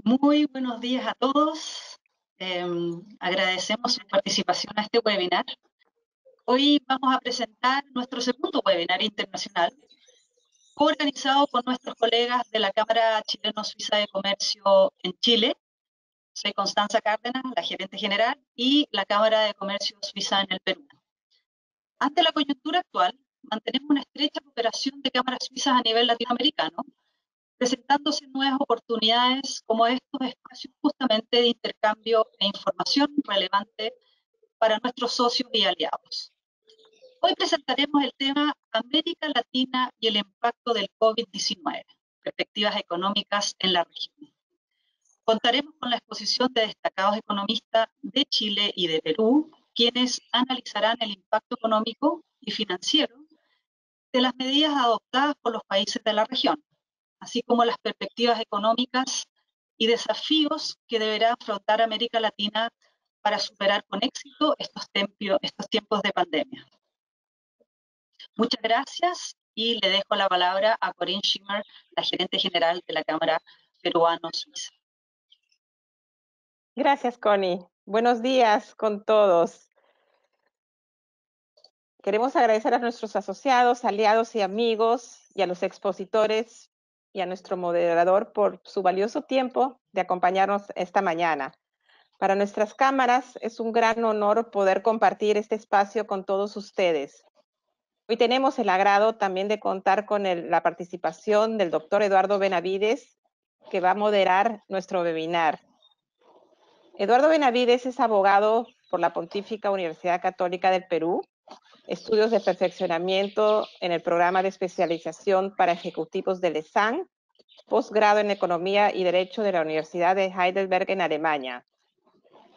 Muy buenos días a todos. Agradecemos su participación a este webinar. Hoy vamos a presentar nuestro segundo webinar internacional, organizado por nuestros colegas de la Cámara Chileno-Suiza de Comercio en Chile. Soy Constanza Cárdenas, la gerente general, y la Cámara de Comercio Suiza en el Perú. Ante la coyuntura actual, mantenemos una estrecha cooperación de cámaras suizas a nivel latinoamericano, presentándose nuevas oportunidades como estos espacios justamente de intercambio e información relevante para nuestros socios y aliados. Hoy presentaremos el tema América Latina y el impacto del COVID-19, perspectivas económicas en la región. Contaremos con la exposición de destacados economistas de Chile y de Perú, quienes analizarán el impacto económico y financiero de las medidas adoptadas por los países de la región, así como las perspectivas económicas y desafíos que deberá afrontar América Latina para superar con éxito estos tiempos de pandemia. Muchas gracias y le dejo la palabra a Corinne Schimmer, la gerente general de la Cámara Peruano-Suiza. Gracias, Connie. Buenos días con todos. Queremos agradecer a nuestros asociados, aliados y amigos, y a los expositores y a nuestro moderador por su valioso tiempo de acompañarnos esta mañana. Para nuestras cámaras es un gran honor poder compartir este espacio con todos ustedes. Hoy tenemos el agrado también de contar con la participación del doctor Eduardo Benavides, que va a moderar nuestro webinar. Eduardo Benavides es abogado por la Pontífica Universidad Católica del Perú, estudios de perfeccionamiento en el programa de especialización para ejecutivos del ESAN, posgrado en Economía y Derecho de la Universidad de Heidelberg en Alemania.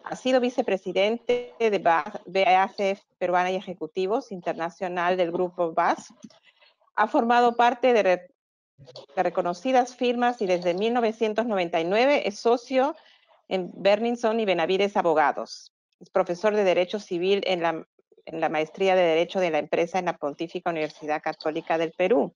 Ha sido vicepresidente de BASF Peruana y Ejecutivos Internacional del Grupo BASF. Ha formado parte de reconocidas firmas y desde 1999 es socio en Berninson y Benavides Abogados. Es profesor de Derecho Civil en la Maestría de Derecho de la Empresa en la Pontífica Universidad Católica del Perú.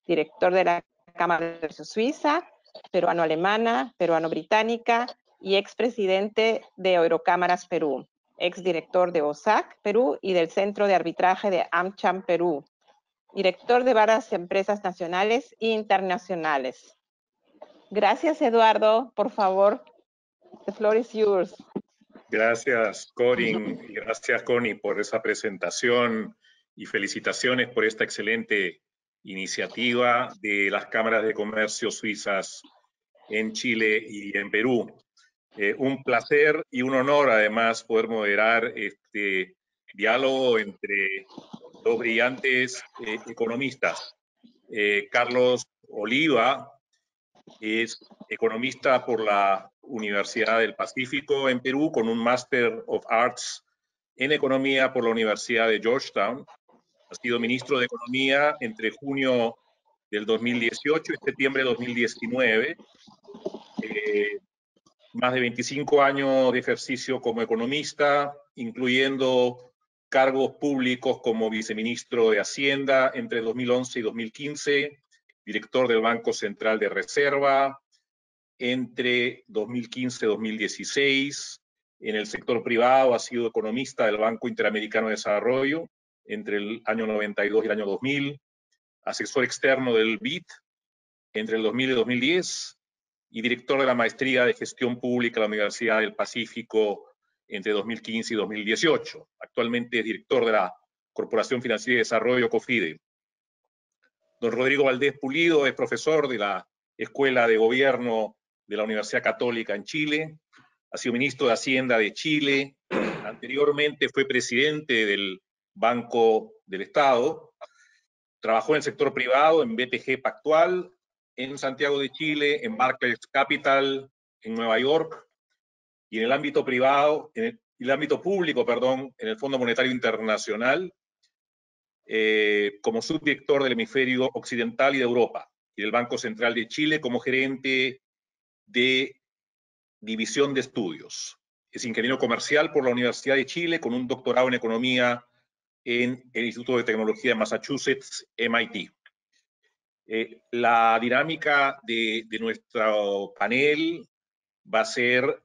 Director de la Cámara de Comercio Suiza, peruano-alemana, peruano-británica y expresidente de Eurocámaras Perú. Exdirector de OSAC Perú y del Centro de Arbitraje de AmCham Perú. Director de varias empresas nacionales e internacionales. Gracias, Eduardo. Por favor, the floor is yours. Gracias, Corinne, y gracias, Connie, por esa presentación y felicitaciones por esta excelente iniciativa de las cámaras de comercio suizas en Chile y en Perú. Un placer y un honor, además, poder moderar este diálogo entre dos brillantes economistas. Carlos Oliva es economista por la Universidad del Pacífico en Perú, con un Master of Arts en Economía por la Universidad de Georgetown. Ha sido ministro de Economía entre junio del 2018 y septiembre de 2019. Más de 25 años de ejercicio como economista, incluyendo cargos públicos como viceministro de Hacienda entre 2011 y 2015, director del Banco Central de Reserva entre 2015 y 2016. En el sector privado ha sido economista del Banco Interamericano de Desarrollo entre el año 92 y el año 2000, asesor externo del BID entre el 2000 y 2010 y director de la Maestría de Gestión Pública de la Universidad del Pacífico entre 2015 y 2018. Actualmente es director de la Corporación Financiera de Desarrollo, COFIDE. Don Rodrigo Valdés Pulido es profesor de la Escuela de Gobierno de la Universidad Católica en Chile, ha sido ministro de Hacienda de Chile, anteriormente fue presidente del Banco del Estado, trabajó en el sector privado en BTG Pactual, en Santiago de Chile, en Barclays Capital, en Nueva York, y en el ámbito privado, en el ámbito público, perdón, en el Fondo Monetario Internacional, como subdirector del hemisferio occidental y de Europa, y del Banco Central de Chile como gerente de división de estudios. Es ingeniero comercial por la Universidad de Chile con un doctorado en economía en el Instituto de Tecnología de Massachusetts, MIT. La dinámica de nuestro panel va a ser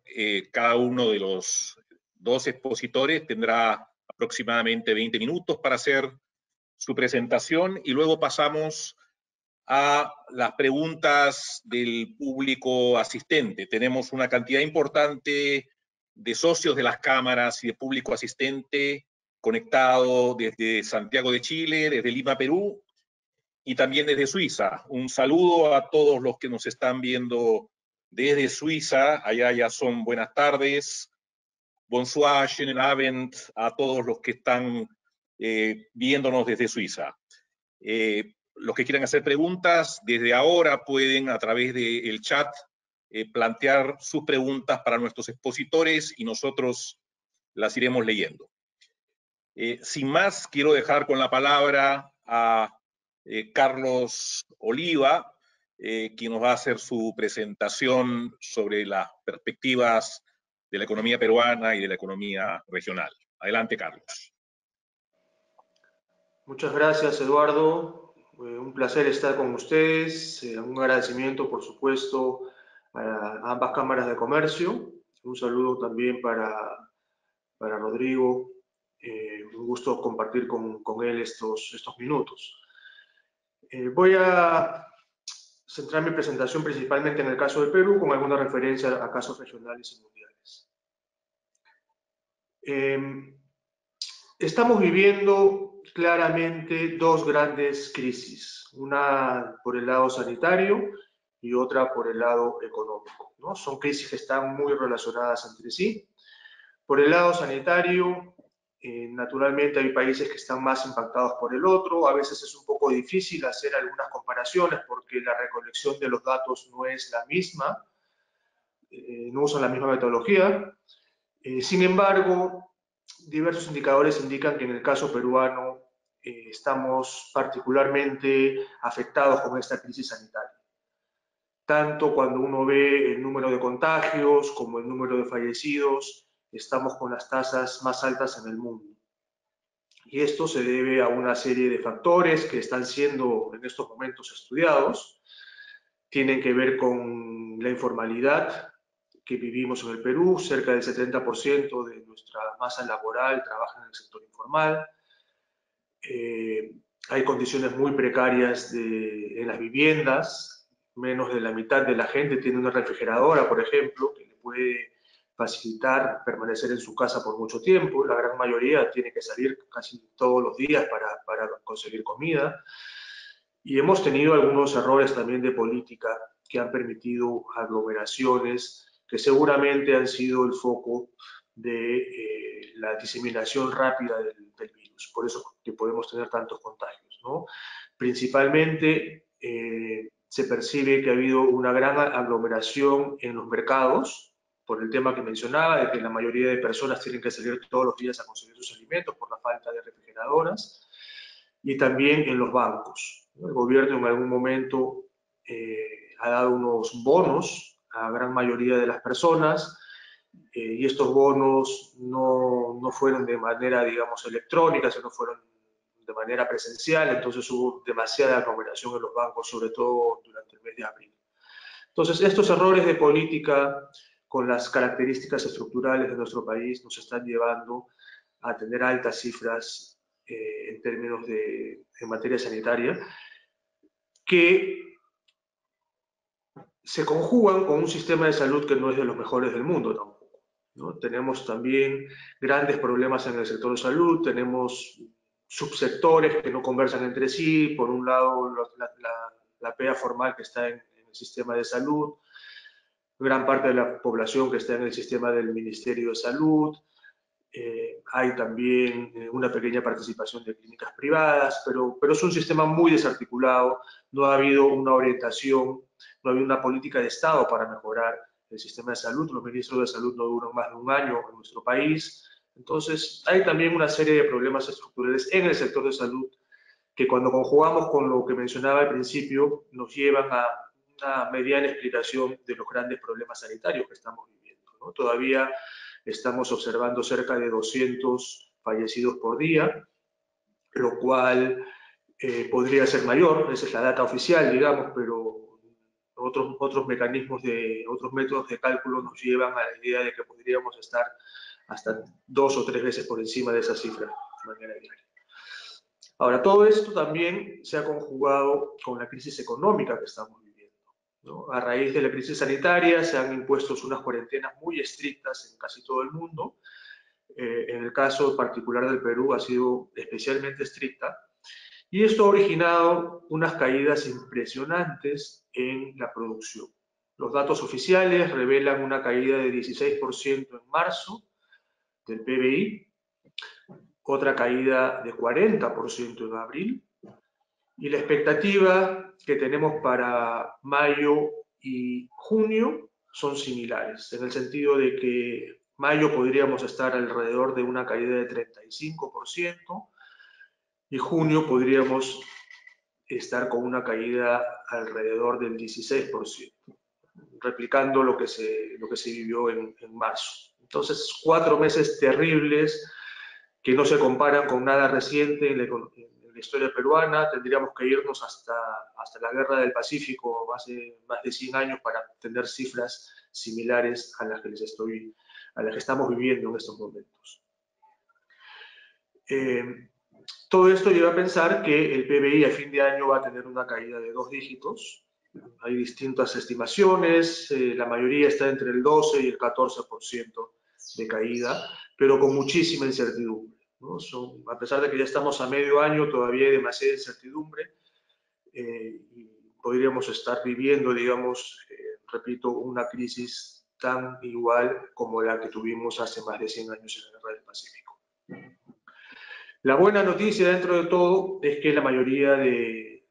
cada uno de los dos expositores tendrá aproximadamente 20 minutos para hacer su presentación y luego pasamos a las preguntas del público asistente. Tenemos una cantidad importante de socios de las cámaras y de público asistente conectado desde Santiago de Chile, desde Lima, Perú, y también desde Suiza. Un saludo a todos los que nos están viendo desde Suiza. Allá ya son buenas tardes. Bonsoir, schönen Abend a todos los que están viéndonos desde Suiza. Los que quieran hacer preguntas, desde ahora pueden a través del chat plantear sus preguntas para nuestros expositores y nosotros las iremos leyendo. Sin más, quiero dejar con la palabra a Carlos Oliva, quien nos va a hacer su presentación sobre las perspectivas de la economía peruana y de la economía regional. Adelante, Carlos. Muchas gracias, Eduardo. Un placer estar con ustedes. Un agradecimiento, por supuesto, a ambas cámaras de comercio. Un saludo también para Rodrigo. Un gusto compartir con él estos minutos. Voy a centrar mi presentación principalmente en el caso de Perú, con alguna referencia a casos regionales y mundiales. Estamos viviendo claramente dos grandes crisis, una por el lado sanitario y otra por el lado económico, ¿no? Son crisis que están muy relacionadas entre sí. Por el lado sanitario, naturalmente hay países que están más impactados por el otro. A veces es un poco difícil hacer algunas comparaciones porque la recolección de los datos no es la misma, no usan la misma metodología. Sin embargo, diversos indicadores indican que en el caso peruano estamos particularmente afectados con esta crisis sanitaria. Tanto cuando uno ve el número de contagios como el número de fallecidos, estamos con las tasas más altas en el mundo. Y esto se debe a una serie de factores que están siendo en estos momentos estudiados. Tienen que ver con la informalidad que vivimos en el Perú. Cerca del 70% de nuestra masa laboral trabaja en el sector informal. Hay condiciones muy precarias en las viviendas. Menos de la mitad de la gente tiene una refrigeradora, por ejemplo, que le puede facilitar permanecer en su casa por mucho tiempo. La gran mayoría tiene que salir casi todos los días para conseguir comida. Y hemos tenido algunos errores también de política que han permitido aglomeraciones que seguramente han sido el foco de la diseminación rápida del virus. Por eso que podemos tener tantos contagios, ¿no? Principalmente se percibe que ha habido una gran aglomeración en los mercados, por el tema que mencionaba, de que la mayoría de personas tienen que salir todos los días a conseguir sus alimentos por la falta de refrigeradoras, y también en los bancos. El gobierno en algún momento ha dado unos bonos a la gran mayoría de las personas, y estos bonos no fueron de manera, digamos, electrónica, sino fueron de manera presencial. Entonces hubo demasiada aglomeración en los bancos, sobre todo durante el mes de abril. Entonces, estos errores de política con las características estructurales de nuestro país nos están llevando a tener altas cifras en términos en materia sanitaria, que se conjugan con un sistema de salud que no es de los mejores del mundo tampoco, ¿no? Tenemos también grandes problemas en el sector de salud, tenemos subsectores que no conversan entre sí. Por un lado, la PEA formal que está en el sistema de salud, gran parte de la población que está en el sistema del Ministerio de Salud. Hay también una pequeña participación de clínicas privadas, pero es un sistema muy desarticulado. No ha habido una orientación, no ha habido una política de Estado para mejorar el sistema de salud. Los ministros de salud no duran más de un año en nuestro país. Entonces, hay también una serie de problemas estructurales en el sector de salud que, cuando conjugamos con lo que mencionaba al principio, nos llevan a una mediana explicación de los grandes problemas sanitarios que estamos viviendo, ¿no? Todavía estamos observando cerca de 200 fallecidos por día, lo cual podría ser mayor. Esa es la data oficial, digamos, pero otros mecanismos, otros métodos de cálculo nos llevan a la idea de que podríamos estar hasta 2 o 3 veces por encima de esa cifra de manera diaria. Ahora, todo esto también se ha conjugado con la crisis económica que estamos viviendo, ¿no? A raíz de la crisis sanitaria se han impuesto unas cuarentenas muy estrictas en casi todo el mundo. En el caso particular del Perú ha sido especialmente estricta, y esto ha originado unas caídas impresionantes en la producción. Los datos oficiales revelan una caída de 16% en marzo del PBI, otra caída de 40% en abril, y la expectativa que tenemos para mayo y junio son similares, en el sentido de que mayo podríamos estar alrededor de una caída de 35% y junio podríamos estar con una caída alrededor del 16%, replicando lo que se vivió en marzo. Entonces, 4 meses terribles que no se comparan con nada reciente en la historia peruana. Tendríamos que irnos hasta la Guerra del Pacífico, hace más de 100 años, para tener cifras similares a las que estamos viviendo en estos momentos. Todo esto lleva a pensar que el PBI a fin de año va a tener una caída de 2 dígitos. Hay distintas estimaciones, la mayoría está entre el 12 y el 14% de caída, pero con muchísima incertidumbre, ¿no? A pesar de que ya estamos a medio año, todavía hay demasiada incertidumbre, y podríamos estar viviendo, digamos, repito, una crisis tan igual como la que tuvimos hace más de 100 años en la Guerra del Pacífico. La buena noticia dentro de todo es que la mayoría de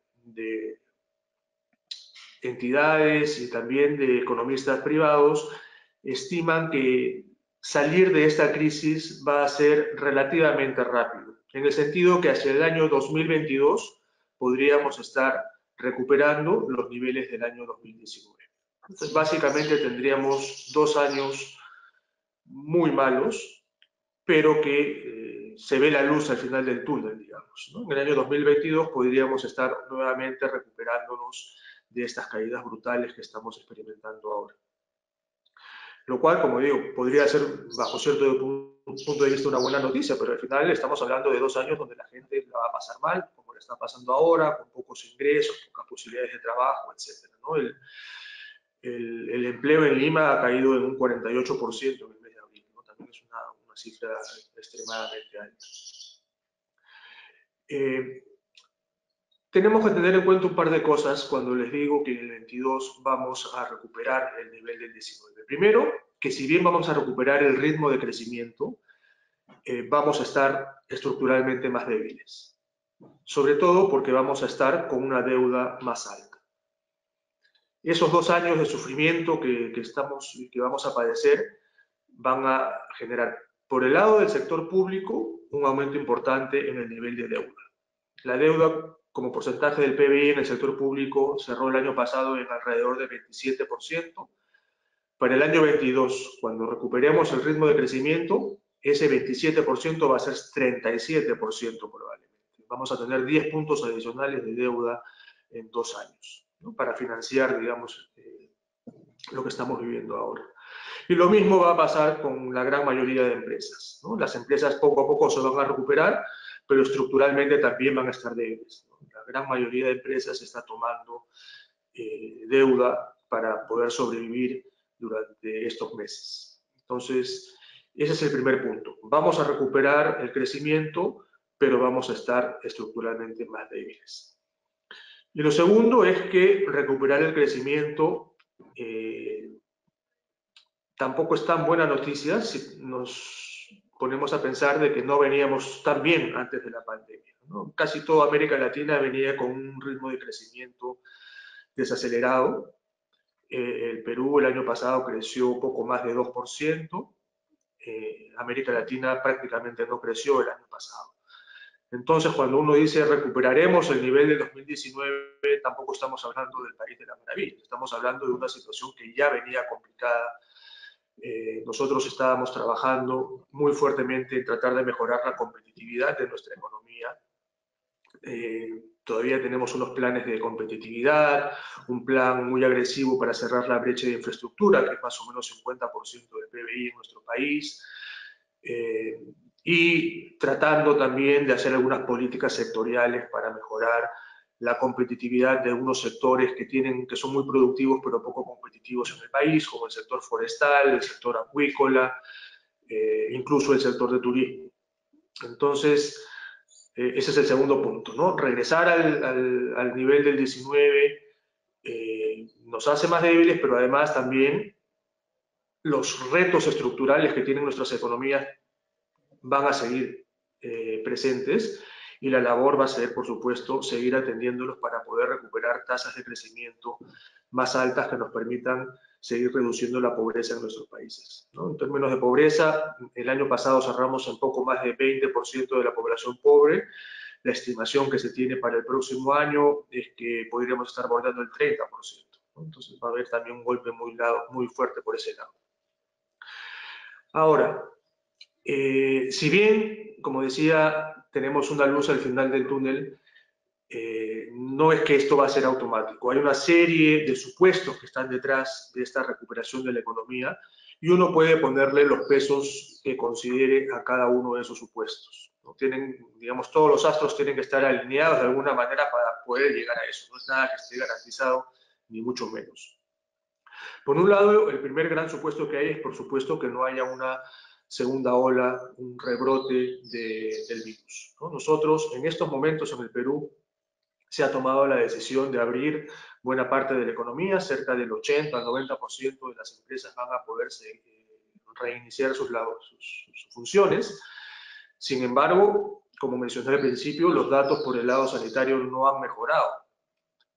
entidades y también de economistas privados estiman que salir de esta crisis va a ser relativamente rápido, en el sentido que hacia el año 2022 podríamos estar recuperando los niveles del año 2019. Entonces, básicamente tendríamos 2 años muy malos, pero que se ve la luz al final del túnel, digamos, ¿no? En el año 2022 podríamos estar nuevamente recuperándonos de estas caídas brutales que estamos experimentando ahora. Lo cual, como digo, podría ser bajo cierto punto de vista una buena noticia, pero al final estamos hablando de 2 años donde la gente la va a pasar mal, como la está pasando ahora, con pocos ingresos, pocas posibilidades de trabajo, etc., ¿no? El empleo en Lima ha caído en un 48% en el mes de abril, ¿no? También es una cifra extremadamente alta. Tenemos que tener en cuenta un par de cosas cuando les digo que en el 22 vamos a recuperar el nivel del 19. Primero, que si bien vamos a recuperar el ritmo de crecimiento, vamos a estar estructuralmente más débiles. Sobre todo porque vamos a estar con una deuda más alta. Esos 2 años de sufrimiento que vamos a padecer van a generar, por el lado del sector público, un aumento importante en el nivel de deuda. La deuda como porcentaje del PBI en el sector público cerró el año pasado en alrededor del 27%. Para el año 22, cuando recuperemos el ritmo de crecimiento, ese 27% va a ser 37% probablemente. Vamos a tener 10 puntos adicionales de deuda en 2 años, ¿no? Para financiar, digamos, lo que estamos viviendo ahora. Y lo mismo va a pasar con la gran mayoría de empresas, ¿no? Las empresas poco a poco se van a recuperar, pero estructuralmente también van a estar débiles, ¿no? La gran mayoría de empresas está tomando deuda para poder sobrevivir durante estos meses. Entonces, ese es el primer punto. Vamos a recuperar el crecimiento, pero vamos a estar estructuralmente más débiles. Y lo segundo es que recuperar el crecimiento tampoco es tan buena noticia si nos ponemos a pensar de que no veníamos tan bien antes de la pandemia, ¿no? Casi toda América Latina venía con un ritmo de crecimiento desacelerado. El Perú el año pasado creció poco más de 2%. América Latina prácticamente no creció el año pasado. Entonces, cuando uno dice recuperaremos el nivel de 2019, tampoco estamos hablando del país de la maravilla. Estamos hablando de una situación que ya venía complicada. Nosotros estábamos trabajando muy fuertemente en tratar de mejorar la competitividad de nuestra economía. Todavía tenemos unos planes de competitividad, un plan muy agresivo para cerrar la brecha de infraestructura, que es más o menos 50% del PBI en nuestro país, y tratando también de hacer algunas políticas sectoriales para mejorar la competitividad de algunos sectores que son muy productivos pero poco competitivos en el país, como el sector forestal, el sector acuícola, incluso el sector de turismo. Entonces, ese es el segundo punto, ¿no? Regresar al nivel del 19 nos hace más débiles, pero además también los retos estructurales que tienen nuestras economías van a seguir presentes, y la labor va a ser, por supuesto, seguir atendiéndolos para poder recuperar tasas de crecimiento más altas que nos permitan seguir reduciendo la pobreza en nuestros países, ¿no? En términos de pobreza, el año pasado cerramos en poco más de 20% de la población pobre. La estimación que se tiene para el próximo año es que podríamos estar bordeando el 30%, ¿no? Entonces va a haber también un golpe muy fuerte por ese lado. Ahora, si bien, como decía, tenemos una luz al final del túnel, no es que esto va a ser automático. Hay una serie de supuestos que están detrás de esta recuperación de la economía, y uno puede ponerle los pesos que considere a cada uno de esos supuestos. ¿No? Digamos, todos los astros tienen que estar alineados de alguna manera para poder llegar a eso. No es nada que esté garantizado, ni mucho menos. Por un lado, el primer gran supuesto que hay es, por supuesto, que no haya una segunda ola, un rebrote del virus, ¿no? Nosotros, en estos momentos en el Perú, se ha tomado la decisión de abrir buena parte de la economía. Cerca del 80 al 90% de las empresas van a poder reiniciar sus funciones. Sin embargo, como mencioné al principio, los datos por el lado sanitario no han mejorado.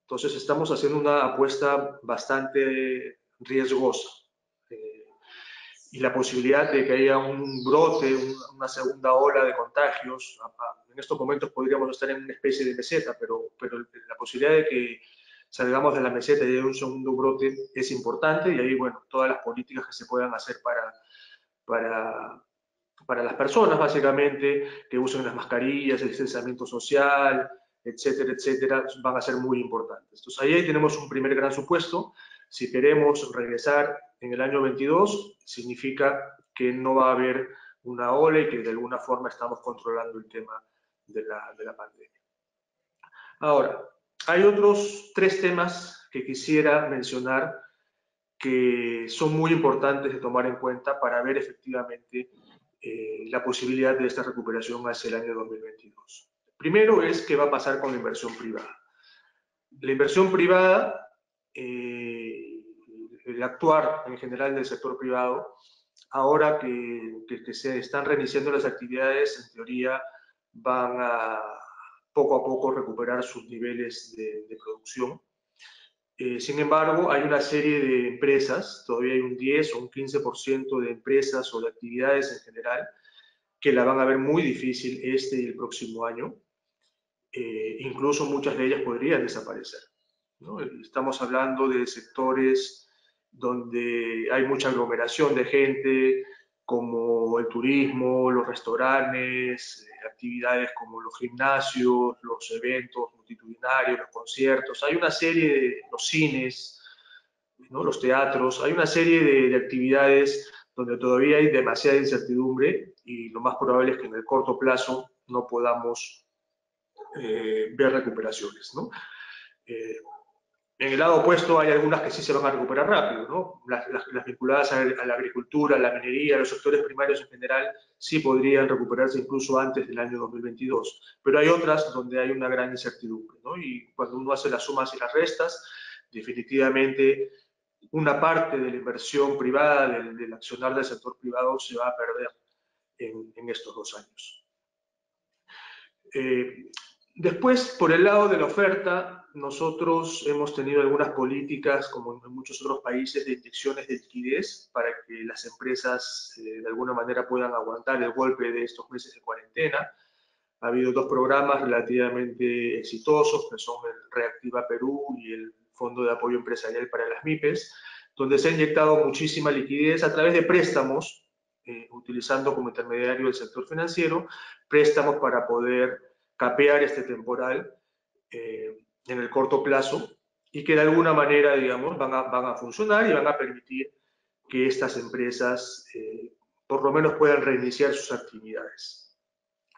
Entonces estamos haciendo una apuesta bastante riesgosa. Y la posibilidad de que haya un brote, una segunda ola de contagios, en estos momentos podríamos estar en una especie de meseta, pero la posibilidad de que salgamos de la meseta y haya un segundo brote es importante, y ahí, bueno, todas las políticas que se puedan hacer para las personas, básicamente, que usen las mascarillas, el distanciamiento social, etcétera, etcétera, van a ser muy importantes. Entonces, ahí tenemos un primer gran supuesto. Si queremos regresar en el año 22, significa que no va a haber una ola y que de alguna forma estamos controlando el tema de la pandemia. Ahora, hay otros 3 temas que quisiera mencionar que son muy importantes de tomar en cuenta para ver efectivamente la posibilidad de esta recuperación hacia el año 2022. Primero es qué va a pasar con la inversión privada. La inversión privada, el actuar en general del sector privado, ahora que se están reiniciando las actividades, en teoría van a poco a poco recuperar sus niveles de producción. Sin embargo, hay una serie de empresas, todavía hay un 10 o un 15% de empresas o de actividades en general, que la van a ver muy difícil este y el próximo año. Incluso muchas de ellas podrían desaparecer, ¿no? Estamos hablando de sectores donde hay mucha aglomeración de gente, como el turismo, los restaurantes, actividades como los gimnasios, los eventos multitudinarios, los conciertos. Hay una serie de los cines, ¿no? Los teatros. Hay una serie de actividades donde todavía hay demasiada incertidumbre, y lo más probable es que en el corto plazo no podamos ver recuperaciones, ¿no? En el lado opuesto hay algunas que sí se van a recuperar rápido, ¿no? Las vinculadas a la agricultura, a la minería, a los sectores primarios en general, sí podrían recuperarse incluso antes del año 2022. Pero hay otras donde hay una gran incertidumbre, ¿no? Y cuando uno hace las sumas y las restas, definitivamente una parte de la inversión privada, del accionar del sector privado, se va a perder en estos 2 años. Después, por el lado de la oferta, nosotros hemos tenido algunas políticas, como en muchos otros países, de inyecciones de liquidez para que las empresas de alguna manera puedan aguantar el golpe de estos meses de cuarentena. Ha habido 2 programas relativamente exitosos, que son el Reactiva Perú y el Fondo de Apoyo Empresarial para las MIPES, donde se ha inyectado muchísima liquidez a través de préstamos, utilizando como intermediario el sector financiero, préstamos para poder capear este temporal en el corto plazo y que de alguna manera, digamos, van a funcionar y van a permitir que estas empresas por lo menos puedan reiniciar sus actividades.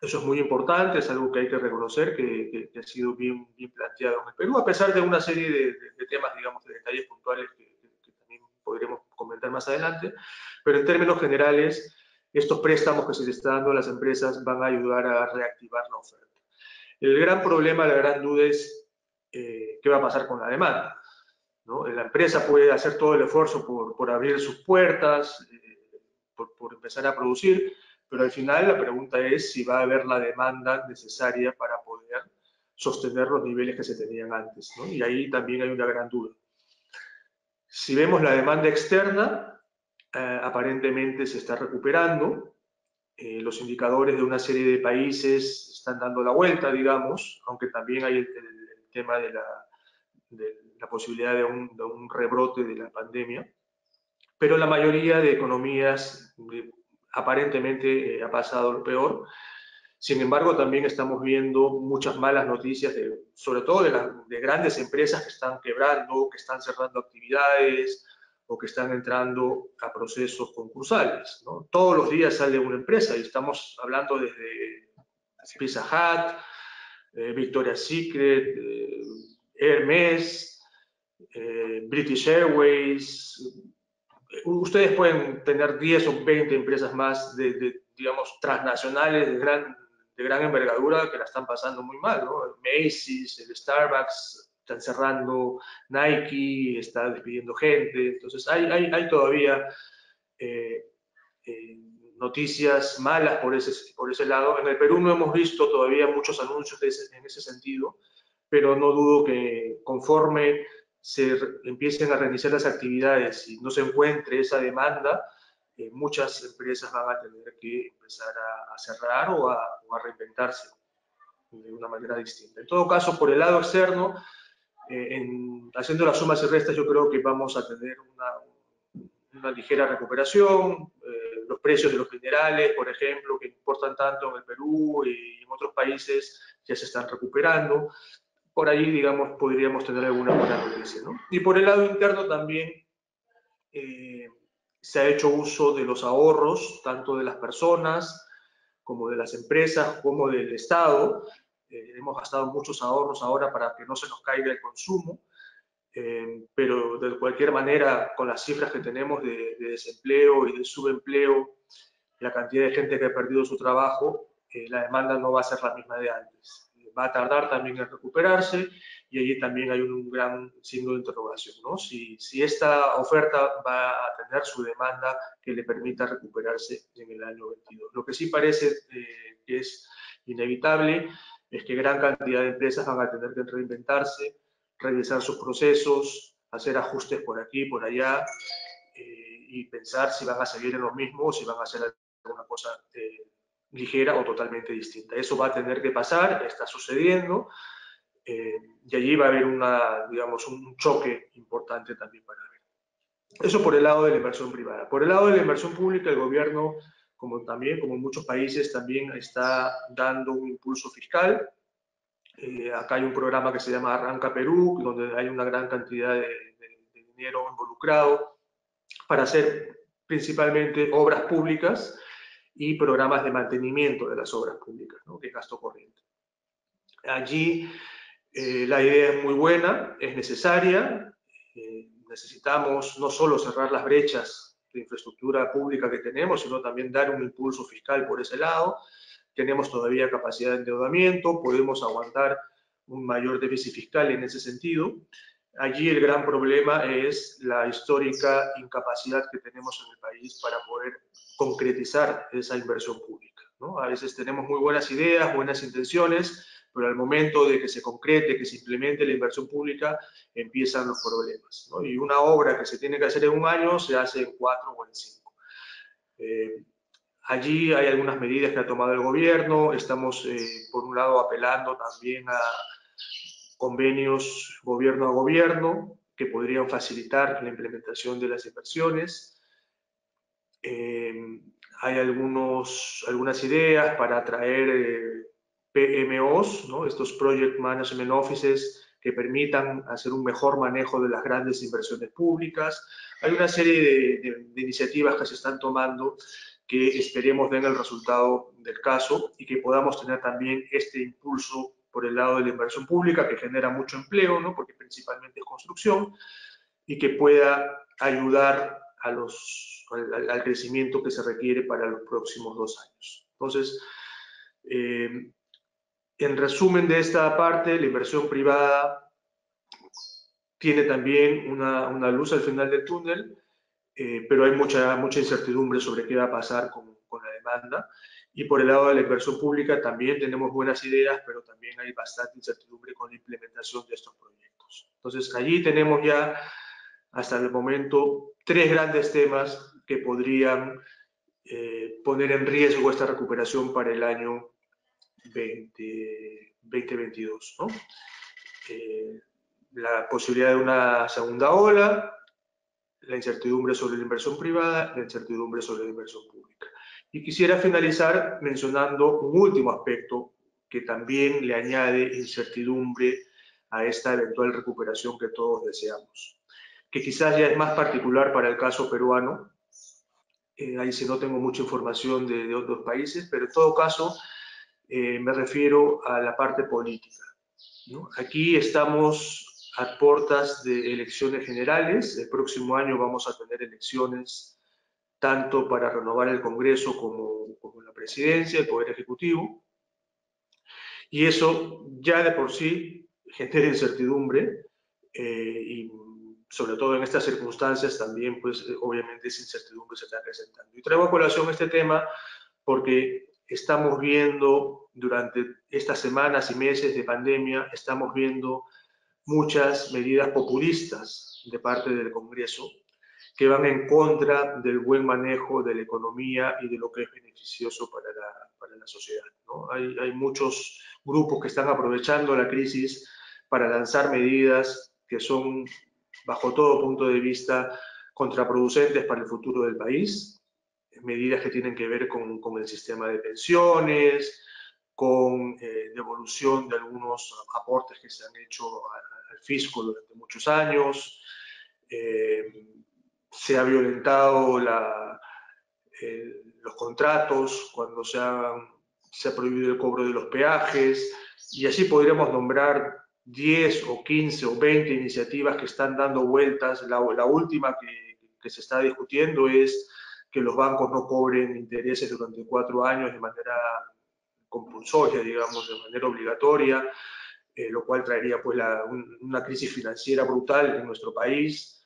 Eso es muy importante, es algo que hay que reconocer, que ha sido bien planteado en el Perú, a pesar de una serie de temas, digamos, de detalles puntuales que también podremos comentar más adelante, pero en términos generales, estos préstamos que se le están dando a las empresas van a ayudar a reactivar la oferta. El gran problema, la gran duda es qué va a pasar con la demanda, ¿no? La empresa puede hacer todo el esfuerzo por abrir sus puertas, por empezar a producir, pero al final la pregunta es si va a haber la demanda necesaria para poder sostener los niveles que se tenían antes, ¿no? Y ahí también hay una gran duda. Si vemos la demanda externa, aparentemente se está recuperando. Los indicadores de una serie de países están dando la vuelta, digamos, aunque también hay el tema de la posibilidad de un rebrote de la pandemia. Pero la mayoría de economías aparentemente ha pasado lo peor. Sin embargo, también estamos viendo muchas malas noticias, sobre todo de grandes empresas que están quebrando, que están cerrando actividades o que están entrando a procesos concursales, ¿no? Todos los días sale una empresa y estamos hablando desde Pizza Hut, Victoria's Secret, Hermes, British Airways. Ustedes pueden tener 10 o 20 empresas más digamos, transnacionales de gran envergadura que la están pasando muy mal, ¿no? Macy's, el Starbucks están cerrando, Nike está despidiendo gente. Entonces hay todavía noticias malas por ese lado. En el Perú no hemos visto todavía muchos anuncios en ese sentido, pero no dudo que conforme se empiecen a reiniciar las actividades y no se encuentre esa demanda, muchas empresas van a tener que empezar a cerrar o a reinventarse de una manera distinta. En todo caso, por el lado externo, haciendo las sumas y restas, yo creo que vamos a tener una ligera recuperación. Los precios de los minerales, por ejemplo, que importan tanto en el Perú y en otros países, ya se están recuperando. Por ahí, digamos, podríamos tener alguna buena noticia, ¿no? Y por el lado interno también se ha hecho uso de los ahorros, tanto de las personas como de las empresas, como del Estado. Hemos gastado muchos ahorros ahora para que no se nos caiga el consumo, pero de cualquier manera, con las cifras que tenemos de desempleo y de subempleo, la cantidad de gente que ha perdido su trabajo, la demanda no va a ser la misma de antes. Va a tardar también en recuperarse y allí también hay un gran signo de interrogación, ¿no? Si esta oferta va a tener su demanda que le permita recuperarse en el año 22. Lo que sí parece que es inevitable es que gran cantidad de empresas van a tener que reinventarse, revisar sus procesos, hacer ajustes por aquí, por allá, y pensar si van a seguir en lo mismo o si van a hacer alguna cosa ligera o totalmente distinta. Eso va a tener que pasar, está sucediendo, y allí va a haber digamos, un choque importante también para ver. Eso por el lado de la inversión privada. Por el lado de la inversión pública, el gobierno, como en muchos países, también está dando un impulso fiscal. Acá hay un programa que se llama Arranca Perú, donde hay una gran cantidad de dinero involucrado para hacer principalmente obras públicas y programas de mantenimiento de las obras públicas, ¿no? Que es gasto corriente. Allí la idea es muy buena, es necesaria. Necesitamos no solo cerrar las brechas de infraestructura pública que tenemos, sino también dar un impulso fiscal por ese lado. Tenemos todavía capacidad de endeudamiento, podemos aguantar un mayor déficit fiscal en ese sentido. Allí el gran problema es la histórica incapacidad que tenemos en el país para poder concretizar esa inversión pública, ¿no? A veces tenemos muy buenas ideas, buenas intenciones, pero al momento de que se concrete, que se implemente la inversión pública, empiezan los problemas, ¿no? Y una obra que se tiene que hacer en un año se hace en 4 o en 5. Allí hay algunas medidas que ha tomado el gobierno. Estamos, por un lado, apelando también a convenios gobierno a gobierno que podrían facilitar la implementación de las inversiones. Hay algunas ideas para atraer PMOs, ¿no? Estos Project Management Offices que permitan hacer un mejor manejo de las grandes inversiones públicas. Hay una serie de iniciativas que se están tomando que esperemos den el resultado del caso y que podamos tener también este impulso por el lado de la inversión pública que genera mucho empleo, ¿no? Porque principalmente es construcción, y que pueda ayudar al crecimiento que se requiere para los próximos 2 años. Entonces, en resumen de esta parte, la inversión privada tiene también una luz al final del túnel, pero hay mucha incertidumbre sobre qué va a pasar con la demanda. Y por el lado de la inversión pública también tenemos buenas ideas, pero también hay bastante incertidumbre con la implementación de estos proyectos. Entonces, allí tenemos ya, hasta el momento, 3 grandes temas que podrían poner en riesgo esta recuperación para el año 2022, ¿no? La posibilidad de una segunda ola, la incertidumbre sobre la inversión privada, la incertidumbre sobre la inversión pública. Y quisiera finalizar mencionando un último aspecto que también le añade incertidumbre a esta eventual recuperación que todos deseamos, que quizás ya es más particular para el caso peruano. Ahí sí no tengo mucha información de otros países, pero en todo caso me refiero a la parte política, ¿no? Aquí estamos a puertas de elecciones generales. El próximo año vamos a tener elecciones tanto para renovar el Congreso como la presidencia, el Poder Ejecutivo. Y eso ya de por sí genera incertidumbre y sobre todo en estas circunstancias también, pues obviamente esa incertidumbre se está presentando. Y traigo a colación este tema porque estamos viendo durante estas semanas y meses de pandemia, estamos viendo muchas medidas populistas de parte del Congreso que van en contra del buen manejo de la economía y de lo que es beneficioso para la sociedad, ¿no? Hay muchos grupos que están aprovechando la crisis para lanzar medidas que son, bajo todo punto de vista, contraproducentes para el futuro del país, medidas que tienen que ver con el sistema de pensiones, con devolución de algunos aportes que se han hecho al fisco durante muchos años. Se ha violentado los contratos cuando se ha prohibido el cobro de los peajes, y así podríamos nombrar 10 o 15 o 20 iniciativas que están dando vueltas. La última que se está discutiendo es que los bancos no cobren intereses durante 4 años de manera compulsoria, digamos, de manera obligatoria, lo cual traería pues una crisis financiera brutal en nuestro país.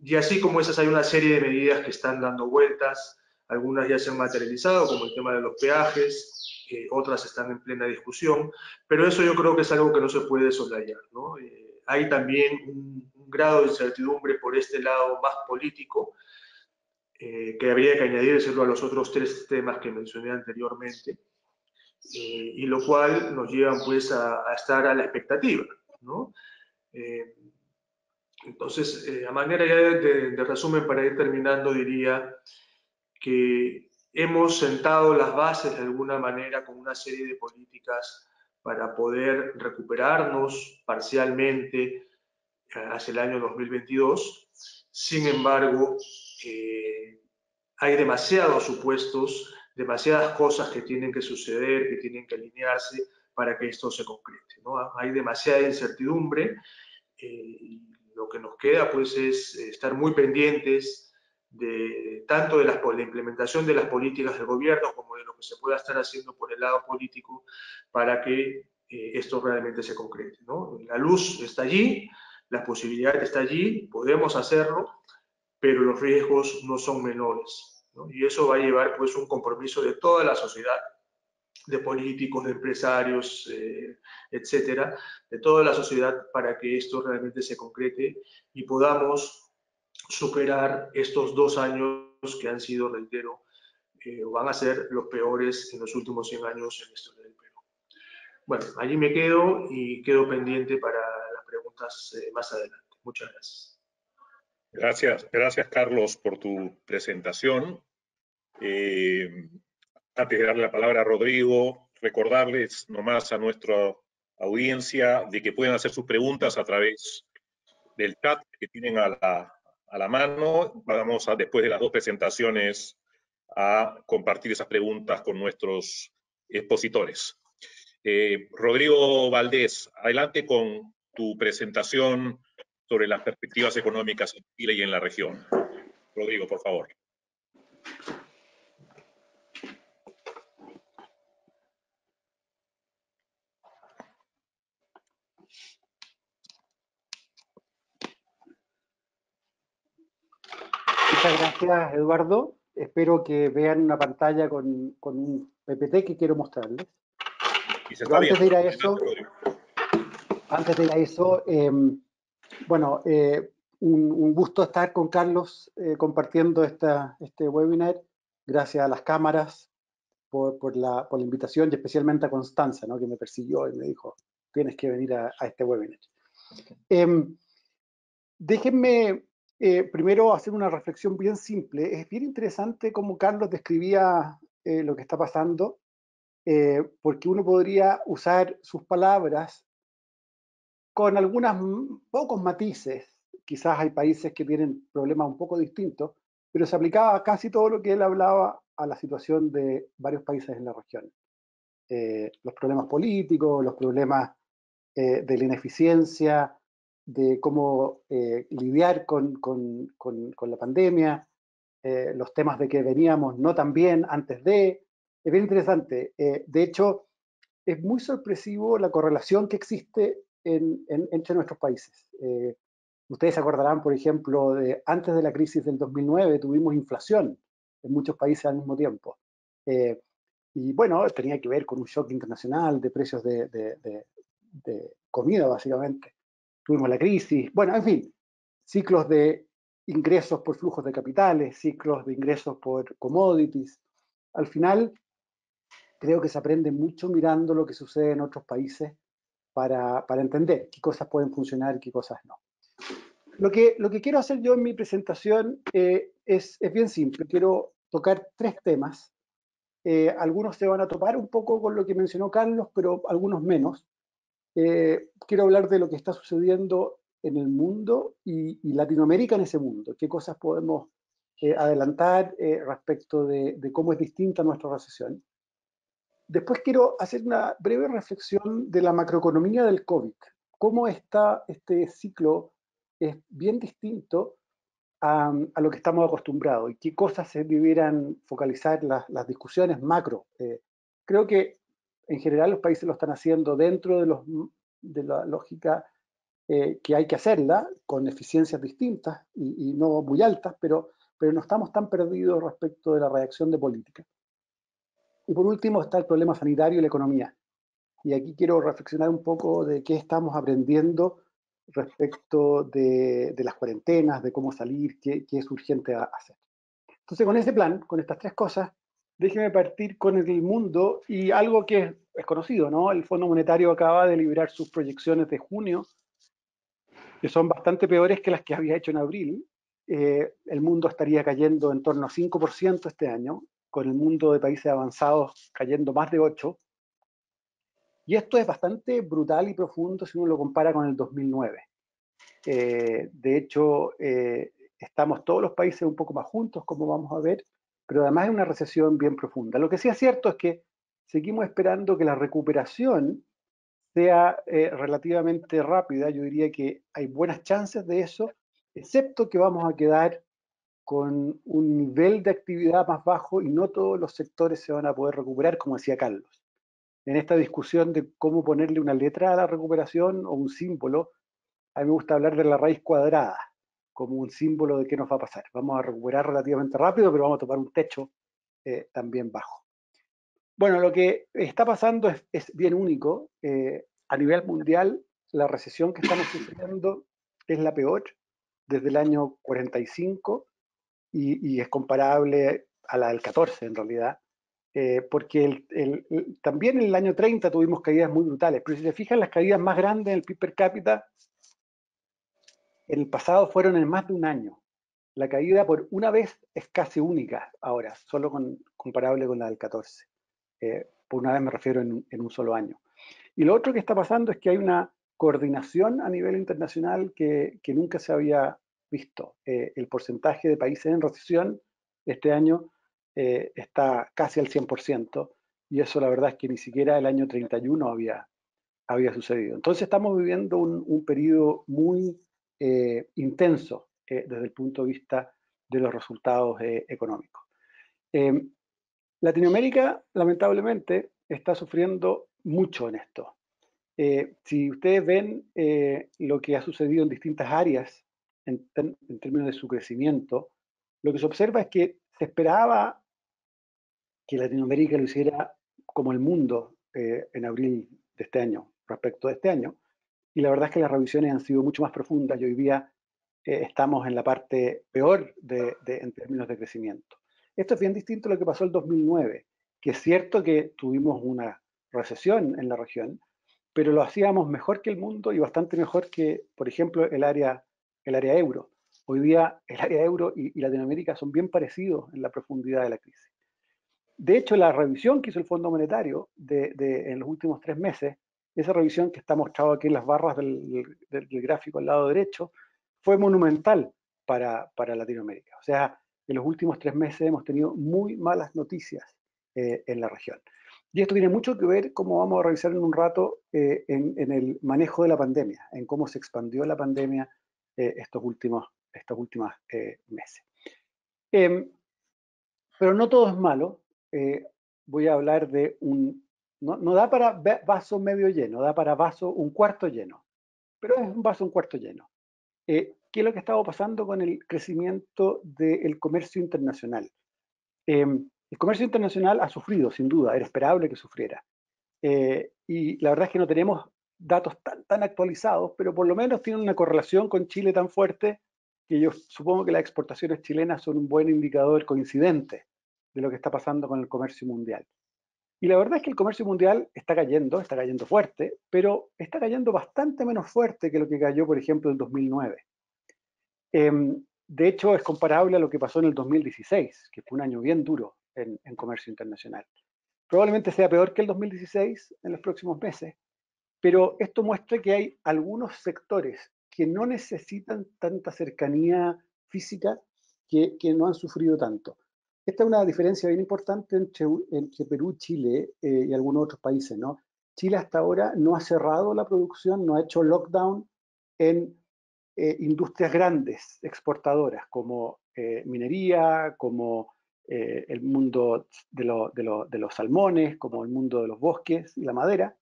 Y así como esas hay una serie de medidas que están dando vueltas, algunas ya se han materializado, como el tema de los peajes, otras están en plena discusión, pero eso yo creo que es algo que no se puede soslayar, ¿no? Hay también un grado de incertidumbre por este lado más político, que habría que añadírselo a los otros 3 temas que mencioné anteriormente, y lo cual nos lleva pues a estar a la expectativa, ¿no? Entonces, a manera ya de resumen, para ir terminando, diría que hemos sentado las bases de alguna manera con una serie de políticas para poder recuperarnos parcialmente hacia el año 2022. Sin embargo, hay demasiados supuestos, demasiadas cosas que tienen que suceder, que tienen que alinearse para que esto se concrete, ¿no? Hay demasiada incertidumbre. Lo que nos queda pues es estar muy pendientes tanto de la implementación de las políticas del gobierno como de lo que se pueda estar haciendo por el lado político para que esto realmente se concrete, ¿no? La luz está allí, la posibilidad está allí, podemos hacerlo, pero los riesgos no son menores, ¿no? Y eso va a llevar pues un compromiso de toda la sociedad, de políticos, de empresarios, etcétera, de toda la sociedad, para que esto realmente se concrete y podamos superar estos 2 años que han sido, reitero, van a ser los peores en los últimos 100 años en la historia del Perú. Bueno, allí me quedo y quedo pendiente para las preguntas más adelante. Muchas gracias. Gracias Carlos por tu presentación. Antes de darle la palabra a Rodrigo, recordarles nomás a nuestra audiencia de que pueden hacer sus preguntas a través del chat que tienen a la mano. Vamos a, después de las dos presentaciones, a compartir esas preguntas con nuestros expositores. Rodrigo Valdés, adelante con tu presentación sobre las perspectivas económicas en Chile y en la región. Rodrigo, por favor. Muchas gracias, Eduardo. Espero que vean una pantalla con un PPT que quiero mostrarles. Pero antes de ir a eso, bueno, un gusto estar con Carlos compartiendo este webinar. Gracias a las cámaras por la invitación, y especialmente a Constanza, ¿no?, que me persiguió y me dijo, tienes que venir a este webinar. Déjenme primero hacer una reflexión bien simple. Es bien interesante cómo Carlos describía lo que está pasando, porque uno podría usar sus palabras con algunos pocos matices. Quizás hay países que tienen problemas un poco distintos, pero se aplicaba casi todo lo que él hablaba a la situación de varios países en la región. Los problemas políticos, los problemas de la ineficiencia, de cómo lidiar con la pandemia, los temas de que veníamos no tan bien antes de. Es bien interesante. De hecho, es muy sorpresivo la correlación que existe entre nuestros países. Ustedes se acordarán, por ejemplo, de antes de la crisis del 2009 tuvimos inflación en muchos países al mismo tiempo. Y bueno, tenía que ver con un shock internacional de precios de comida, básicamente. Tuvimos la crisis. Bueno, en fin, ciclos de ingresos por flujos de capitales, ciclos de ingresos por commodities. Al final, creo que se aprende mucho mirando lo que sucede en otros países para entender qué cosas pueden funcionar y qué cosas no. Lo que quiero hacer yo en mi presentación es bien simple. Quiero tocar tres temas. Algunos se van a topar un poco con lo que mencionó Carlos, pero algunos menos. Quiero hablar de lo que está sucediendo en el mundo y Latinoamérica en ese mundo. ¿Qué cosas podemos adelantar respecto de cómo es distinta nuestra recesión? Después quiero hacer una breve reflexión de la macroeconomía del COVID. Cómo está este ciclo es bien distinto a lo que estamos acostumbrados y qué cosas se debieran focalizar las discusiones macro. Creo que en general los países lo están haciendo dentro de la lógica que hay que hacerla, con eficiencias distintas y no muy altas, pero no estamos tan perdidos respecto de la reacción de política. Y por último está el problema sanitario y la economía. Y aquí quiero reflexionar un poco de qué estamos aprendiendo respecto de las cuarentenas, de cómo salir, qué es urgente hacer. Entonces, con ese plan, con estas tres cosas, déjeme partir con el mundo y algo que es conocido, ¿no? El Fondo Monetario acaba de liberar sus proyecciones de junio, que son bastante peores que las que había hecho en abril. El mundo estaría cayendo en torno a 5% este año, con el mundo de países avanzados cayendo más de 8%. Y esto es bastante brutal y profundo si uno lo compara con el 2009. De hecho, estamos todos los países un poco más juntos, como vamos a ver, pero además es una recesión bien profunda. Lo que sí es cierto es que seguimos esperando que la recuperación sea relativamente rápida. Yo diría que hay buenas chances de eso, excepto que vamos a quedar con un nivel de actividad más bajo y no todos los sectores se van a poder recuperar, como decía Carlos. En esta discusión de cómo ponerle una letra a la recuperación o un símbolo, a mí me gusta hablar de la raíz cuadrada como un símbolo de qué nos va a pasar. Vamos a recuperar relativamente rápido, pero vamos a topar un techo también bajo. Bueno, lo que está pasando es bien único. A nivel mundial, la recesión que estamos sufriendo es la peor desde el año 45 y es comparable a la del 14 en realidad. Porque también en el año 30 tuvimos caídas muy brutales, pero si se fijan, las caídas más grandes en el PIB per cápita en el pasado fueron en más de un año. La caída por una vez es casi única ahora, solo comparable con la del 14. Por una vez me refiero en un solo año. Y lo otro que está pasando es que hay una coordinación a nivel internacional que nunca se había visto. El porcentaje de países en recesión este año está casi al 100%, y eso la verdad es que ni siquiera el año 31 había sucedido. Entonces estamos viviendo un periodo muy intenso desde el punto de vista de los resultados económicos. Latinoamérica, lamentablemente, está sufriendo mucho en esto. Si ustedes ven lo que ha sucedido en distintas áreas en términos de su crecimiento, lo que se observa es que se esperaba que Latinoamérica lo hiciera como el mundo en abril de este año, respecto de este año, y la verdad es que las revisiones han sido mucho más profundas y hoy día estamos en la parte peor en términos de crecimiento. Esto es bien distinto a lo que pasó el 2009, que es cierto que tuvimos una recesión en la región, pero lo hacíamos mejor que el mundo y bastante mejor que, por ejemplo, el área euro. Hoy día el área euro y Latinoamérica son bien parecidos en la profundidad de la crisis. De hecho, la revisión que hizo el Fondo Monetario en los últimos 3 meses, esa revisión que está mostrada aquí en las barras del gráfico al lado derecho, fue monumental para Latinoamérica. O sea, en los últimos 3 meses hemos tenido muy malas noticias en la región. Y esto tiene mucho que ver, como vamos a revisar en un rato, en el manejo de la pandemia, en cómo se expandió la pandemia estos últimos meses. Pero no todo es malo. Voy a hablar de no da para vaso medio lleno, da para vaso un cuarto lleno, pero es un vaso un cuarto lleno. ¿Qué es lo que ha estado pasando con el crecimiento del comercio internacional? El comercio internacional ha sufrido, sin duda, era esperable que sufriera. Y la verdad es que no tenemos datos tan actualizados, pero por lo menos tienen una correlación con Chile tan fuerte que yo supongo que las exportaciones chilenas son un buen indicador coincidente de lo que está pasando con el comercio mundial. Y la verdad es que el comercio mundial está cayendo fuerte, pero está cayendo bastante menos fuerte que lo que cayó, por ejemplo, en 2009. De hecho, es comparable a lo que pasó en el 2016, que fue un año bien duro en comercio internacional. Probablemente sea peor que el 2016 en los próximos meses, pero esto muestra que hay algunos sectores que no necesitan tanta cercanía física que no han sufrido tanto. Esta es una diferencia bien importante entre Perú, Chile y algunos otros países, ¿no? Chile hasta ahora no ha cerrado la producción, no ha hecho lockdown en industrias grandes, exportadoras, como minería, como el mundo de los salmones, como el mundo de los bosques y la madera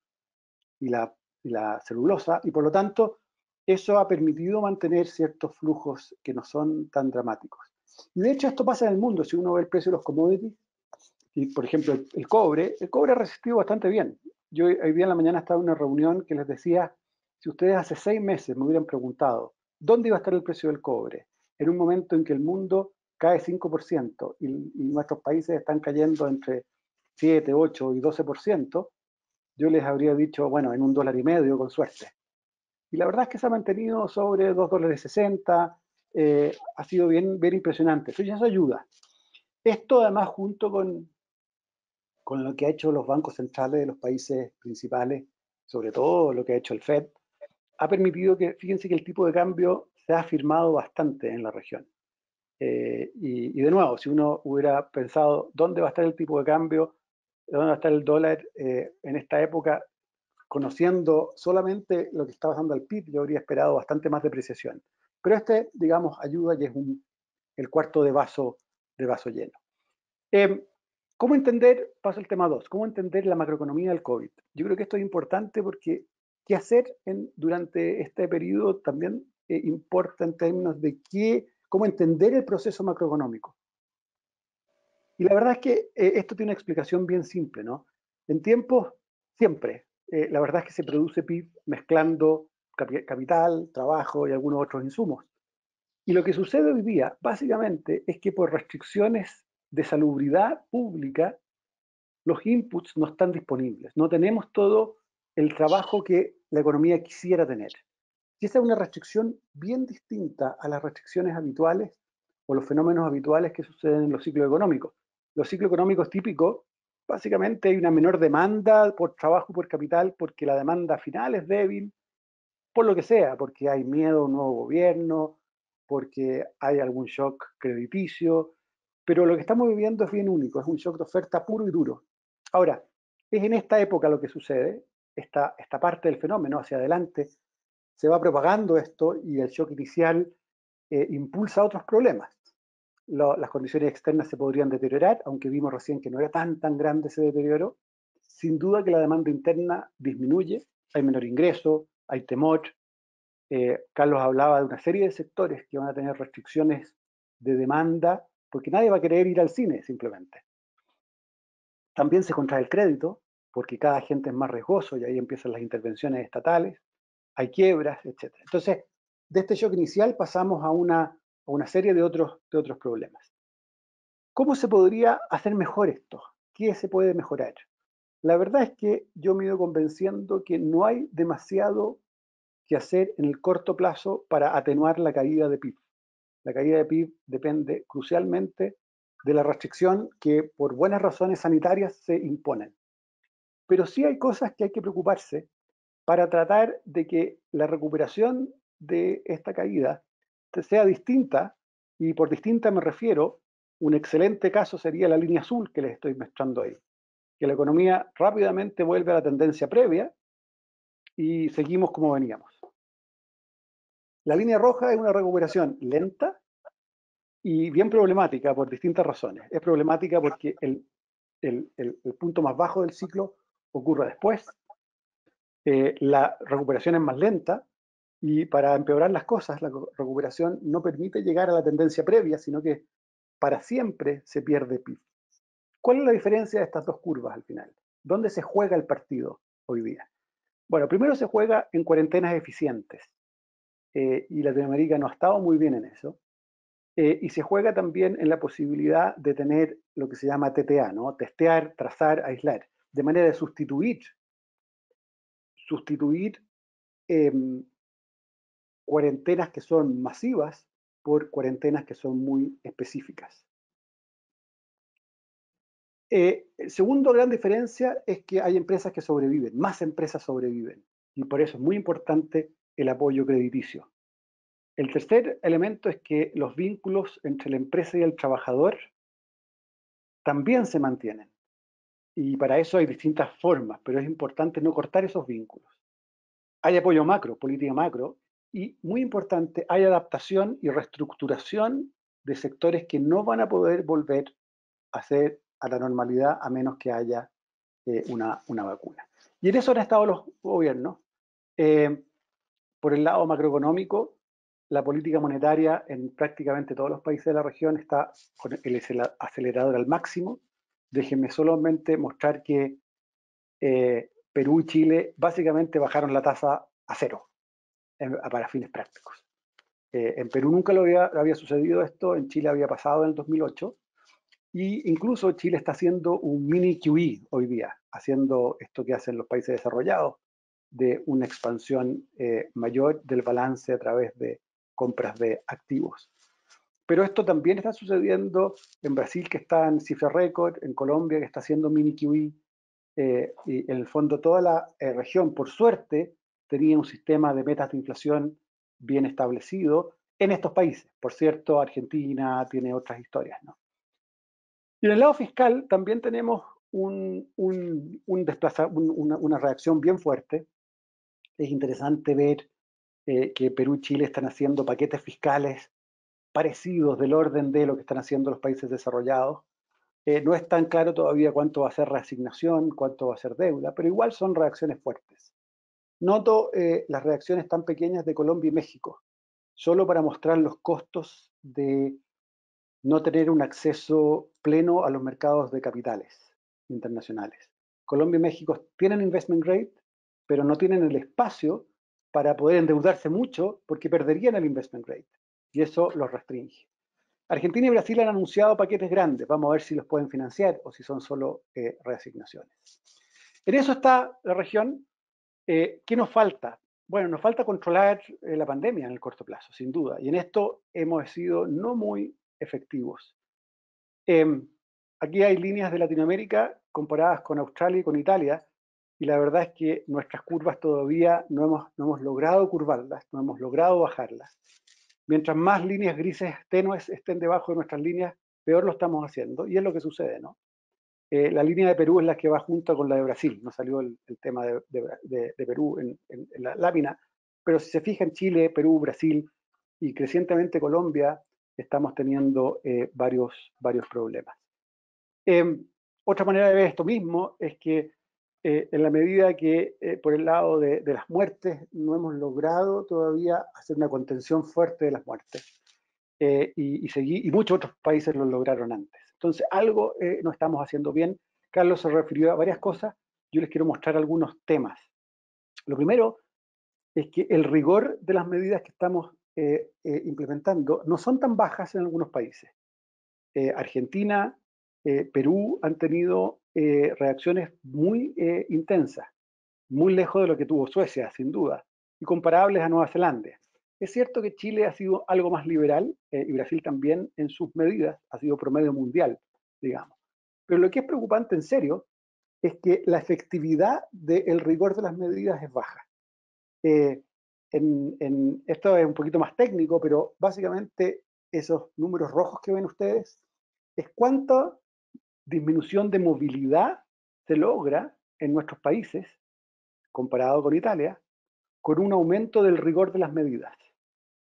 y la celulosa, y por lo tanto eso ha permitido mantener ciertos flujos que no son tan dramáticos. Y de hecho esto pasa en el mundo. Si uno ve el precio de los commodities, y por ejemplo el cobre ha resistido bastante bien. Yo hoy día en la mañana estaba en una reunión que les decía, si ustedes hace 6 meses me hubieran preguntado dónde iba a estar el precio del cobre, en un momento en que el mundo cae 5% y nuestros países están cayendo entre 7, 8 y 12%, yo les habría dicho, bueno, en $1.50 con suerte. Y la verdad es que se ha mantenido sobre $2.60, ha sido bien impresionante. Eso ayuda. Esto además junto con lo que ha hecho los bancos centrales de los países principales, sobre todo lo que ha hecho el Fed, ha permitido que, fíjense que el tipo de cambio se ha afirmado bastante en la región. Y de nuevo, si uno hubiera pensado dónde va a estar el tipo de cambio, dónde va a estar el dólar en esta época, conociendo solamente lo que está pasando al PIB, yo habría esperado bastante más depreciación. Pero digamos, ayuda y es el cuarto de vaso lleno. ¿Cómo entender, paso al tema 2, cómo entender la macroeconomía del COVID? Yo creo que esto es importante porque qué hacer durante este periodo también importa en términos de cómo entender el proceso macroeconómico. Y la verdad es que esto tiene una explicación bien simple, ¿no? En tiempos, siempre, la verdad es que se produce PIB mezclando capital, trabajo y algunos otros insumos. Y lo que sucede hoy día, básicamente, es que por restricciones de salubridad pública, los inputs no están disponibles. No tenemos todo el trabajo que la economía quisiera tener. Y esa es una restricción bien distinta a las restricciones habituales o los fenómenos habituales que suceden en los ciclos económicos. Los ciclos económicos típicos Básicamente hay una menor demanda por trabajo por capital porque la demanda final es débil, por lo que sea, porque hay miedo a un nuevo gobierno, porque hay algún shock crediticio, pero lo que estamos viviendo es bien único, es un shock de oferta puro y duro. Ahora, es en esta época lo que sucede, esta parte del fenómeno hacia adelante, se va propagando esto y el shock inicial impulsa otros problemas. Las condiciones externas se podrían deteriorar, aunque vimos recién que no era tan grande ese deterioro. Sin duda que la demanda interna disminuye, hay menor ingreso, hay temor. Carlos hablaba de una serie de sectores que van a tener restricciones de demanda porque nadie va a querer ir al cine simplemente. También se contrae el crédito porque cada agente es más riesgoso y ahí empiezan las intervenciones estatales, hay quiebras, etc. Entonces, de este shock inicial pasamos a una serie de otros problemas. ¿Cómo se podría hacer mejor esto? ¿Qué se puede mejorar? La verdad es que yo me he ido convenciendo que no hay demasiado que hacer en el corto plazo para atenuar la caída de PIB. La caída de PIB depende crucialmente de la restricción que por buenas razones sanitarias se imponen. Pero sí hay cosas que hay que preocuparse para tratar de que la recuperación de esta caída sea distinta, y por distinta me refiero, un excelente caso sería la línea azul que les estoy mostrando ahí, que la economía rápidamente vuelve a la tendencia previa y seguimos como veníamos. La línea roja es una recuperación lenta y bien problemática por distintas razones. Es problemática porque el punto más bajo del ciclo ocurre después, la recuperación es más lenta y para empeorar las cosas, la recuperación no permite llegar a la tendencia previa, sino que para siempre se pierde PIB. ¿Cuál es la diferencia de estas dos curvas al final? ¿Dónde se juega el partido hoy día? Bueno, primero se juega en cuarentenas eficientes y Latinoamérica no ha estado muy bien en eso. Y se juega también en la posibilidad de tener lo que se llama TTA, ¿no? Testear, trazar, aislar, de manera de sustituir cuarentenas que son masivas por cuarentenas que son muy específicas. Segundo gran diferencia es que hay empresas que sobreviven, más empresas sobreviven, y por eso es muy importante el apoyo crediticio. El tercer elemento es que los vínculos entre la empresa y el trabajador también se mantienen. Y para eso hay distintas formas, pero es importante no cortar esos vínculos. Hay apoyo macro, política macro, y muy importante, hay adaptación y reestructuración de sectores que no van a poder volver a la normalidad a menos que haya una vacuna. Y en eso han estado los gobiernos. Por el lado macroeconómico, la política monetaria en prácticamente todos los países de la región está con el acelerador al máximo. Déjenme solamente mostrar que Perú y Chile básicamente bajaron la tasa a cero para fines prácticos. En Perú nunca había sucedido esto, en Chile había pasado en el 2008, y incluso Chile está haciendo un mini QE hoy día, haciendo esto que hacen los países desarrollados, de una expansión mayor del balance a través de compras de activos. Pero esto también está sucediendo en Brasil, que está en cifra récord, en Colombia, que está haciendo mini QE, y en el fondo toda la región, por suerte, tenía un sistema de metas de inflación bien establecido en estos países. Por cierto, Argentina tiene otras historias, ¿no? Y en el lado fiscal también tenemos una reacción bien fuerte. Es interesante ver que Perú y Chile están haciendo paquetes fiscales parecidos del orden de lo que están haciendo los países desarrollados. No es tan claro todavía cuánto va a ser reasignación, cuánto va a ser deuda, pero igual son reacciones fuertes. Noto las reacciones tan pequeñas de Colombia y México, solo para mostrar los costos de no tener un acceso pleno a los mercados de capitales internacionales. Colombia y México tienen investment grade, pero no tienen el espacio para poder endeudarse mucho porque perderían el investment grade y eso los restringe. Argentina y Brasil han anunciado paquetes grandes, vamos a ver si los pueden financiar o si son solo reasignaciones. En eso está la región. ¿Qué nos falta? Bueno, nos falta controlar la pandemia en el corto plazo, sin duda, y en esto hemos sido no muy efectivos. aquí hay líneas de Latinoamérica comparadas con Australia y con Italia, y la verdad es que nuestras curvas todavía no hemos logrado curvarlas, no hemos logrado bajarlas. Mientras más líneas grises tenues estén debajo de nuestras líneas, peor lo estamos haciendo, y es lo que sucede, ¿no? La línea de Perú es la que va junto con la de Brasil, no salió el tema de Perú en la lámina, pero si se fija en Chile, Perú, Brasil y crecientemente Colombia, estamos teniendo varios problemas. Otra manera de ver esto mismo es que en la medida que por el lado de las muertes no hemos logrado todavía hacer una contención fuerte de las muertes, y muchos otros países lo lograron antes. Entonces algo no estamos haciendo bien. Carlos se refirió a varias cosas, yo les quiero mostrar algunos temas. Lo primero es que el rigor de las medidas que estamos implementando no son tan bajas en algunos países. Argentina, Perú han tenido reacciones muy intensas, muy lejos de lo que tuvo Suecia, sin duda, y comparables a Nueva Zelanda. Es cierto que Chile ha sido algo más liberal, y Brasil también en sus medidas ha sido promedio mundial, digamos. Pero lo que es preocupante en serio es que la efectividad del rigor de las medidas es baja. Esto es un poquito más técnico, pero básicamente esos números rojos que ven ustedes es cuánta disminución de movilidad se logra en nuestros países, comparado con Italia, con un aumento del rigor de las medidas.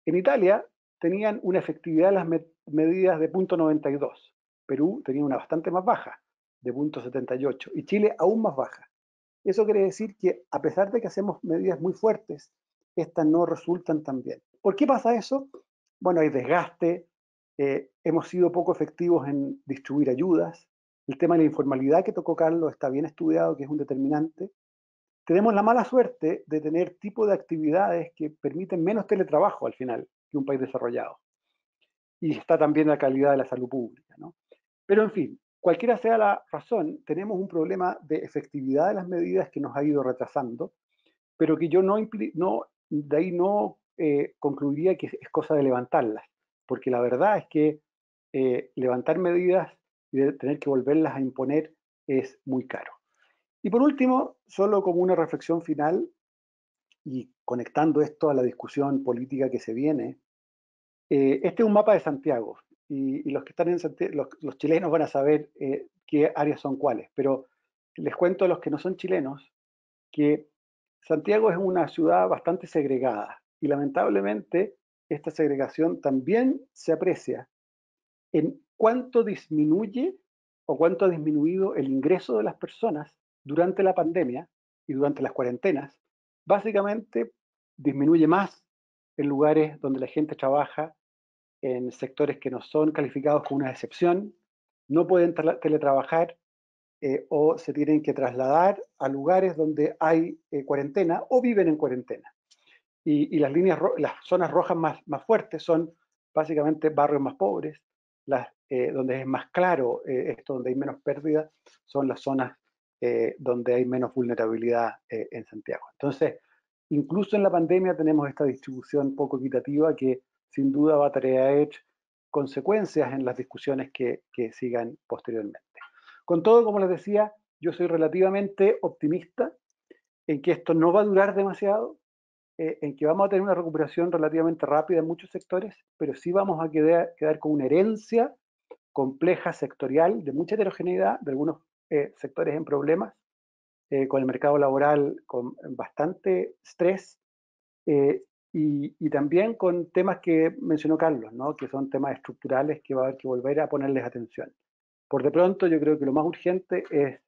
En Italia tenían una efectividad de las medidas de 0.92. Perú tenía una bastante más baja, de 0.78, y Chile aún más baja. Eso quiere decir que a pesar de que hacemos medidas muy fuertes, estas no resultan tan bien. ¿Por qué pasa eso? Bueno, hay desgaste, hemos sido poco efectivos en distribuir ayudas, el tema de la informalidad que tocó Carlos está bien estudiado, que es un determinante. Tenemos la mala suerte de tener tipo de actividades que permiten menos teletrabajo al final que un país desarrollado. Y está también la calidad de la salud pública, ¿no? Pero en fin, cualquiera sea la razón, tenemos un problema de efectividad de las medidas que nos ha ido retrasando, pero que yo de ahí no concluiría que es cosa de levantarlas, porque la verdad es que levantar medidas y de tener que volverlas a imponer es muy caro. Y por último, solo como una reflexión final y conectando esto a la discusión política que se viene, este es un mapa de Santiago y los que están en Santiago, los chilenos van a saber qué áreas son cuáles, pero les cuento a los que no son chilenos que Santiago es una ciudad bastante segregada y lamentablemente esta segregación también se aprecia en cuánto disminuye o cuánto ha disminuido el ingreso de las personas durante la pandemia y durante las cuarentenas. Básicamente disminuye más en lugares donde la gente trabaja en sectores que no son calificados como una excepción, no pueden teletrabajar o se tienen que trasladar a lugares donde hay cuarentena o viven en cuarentena. Y las zonas rojas más fuertes son básicamente barrios más pobres, donde es más claro esto, donde hay menos pérdida, son las zonas donde hay menos vulnerabilidad en Santiago. Entonces, incluso en la pandemia tenemos esta distribución poco equitativa que sin duda va a traer consecuencias en las discusiones que sigan posteriormente. Con todo, como les decía, yo soy relativamente optimista en que esto no va a durar demasiado, en que vamos a tener una recuperación relativamente rápida en muchos sectores, pero sí vamos a quedar con una herencia compleja sectorial de mucha heterogeneidad, de algunos sectores en problemas, con el mercado laboral con bastante estrés, y también con temas que mencionó Carlos, ¿no? Que son temas estructurales que va a haber que volver a ponerles atención. Por de pronto, yo creo que lo más urgente es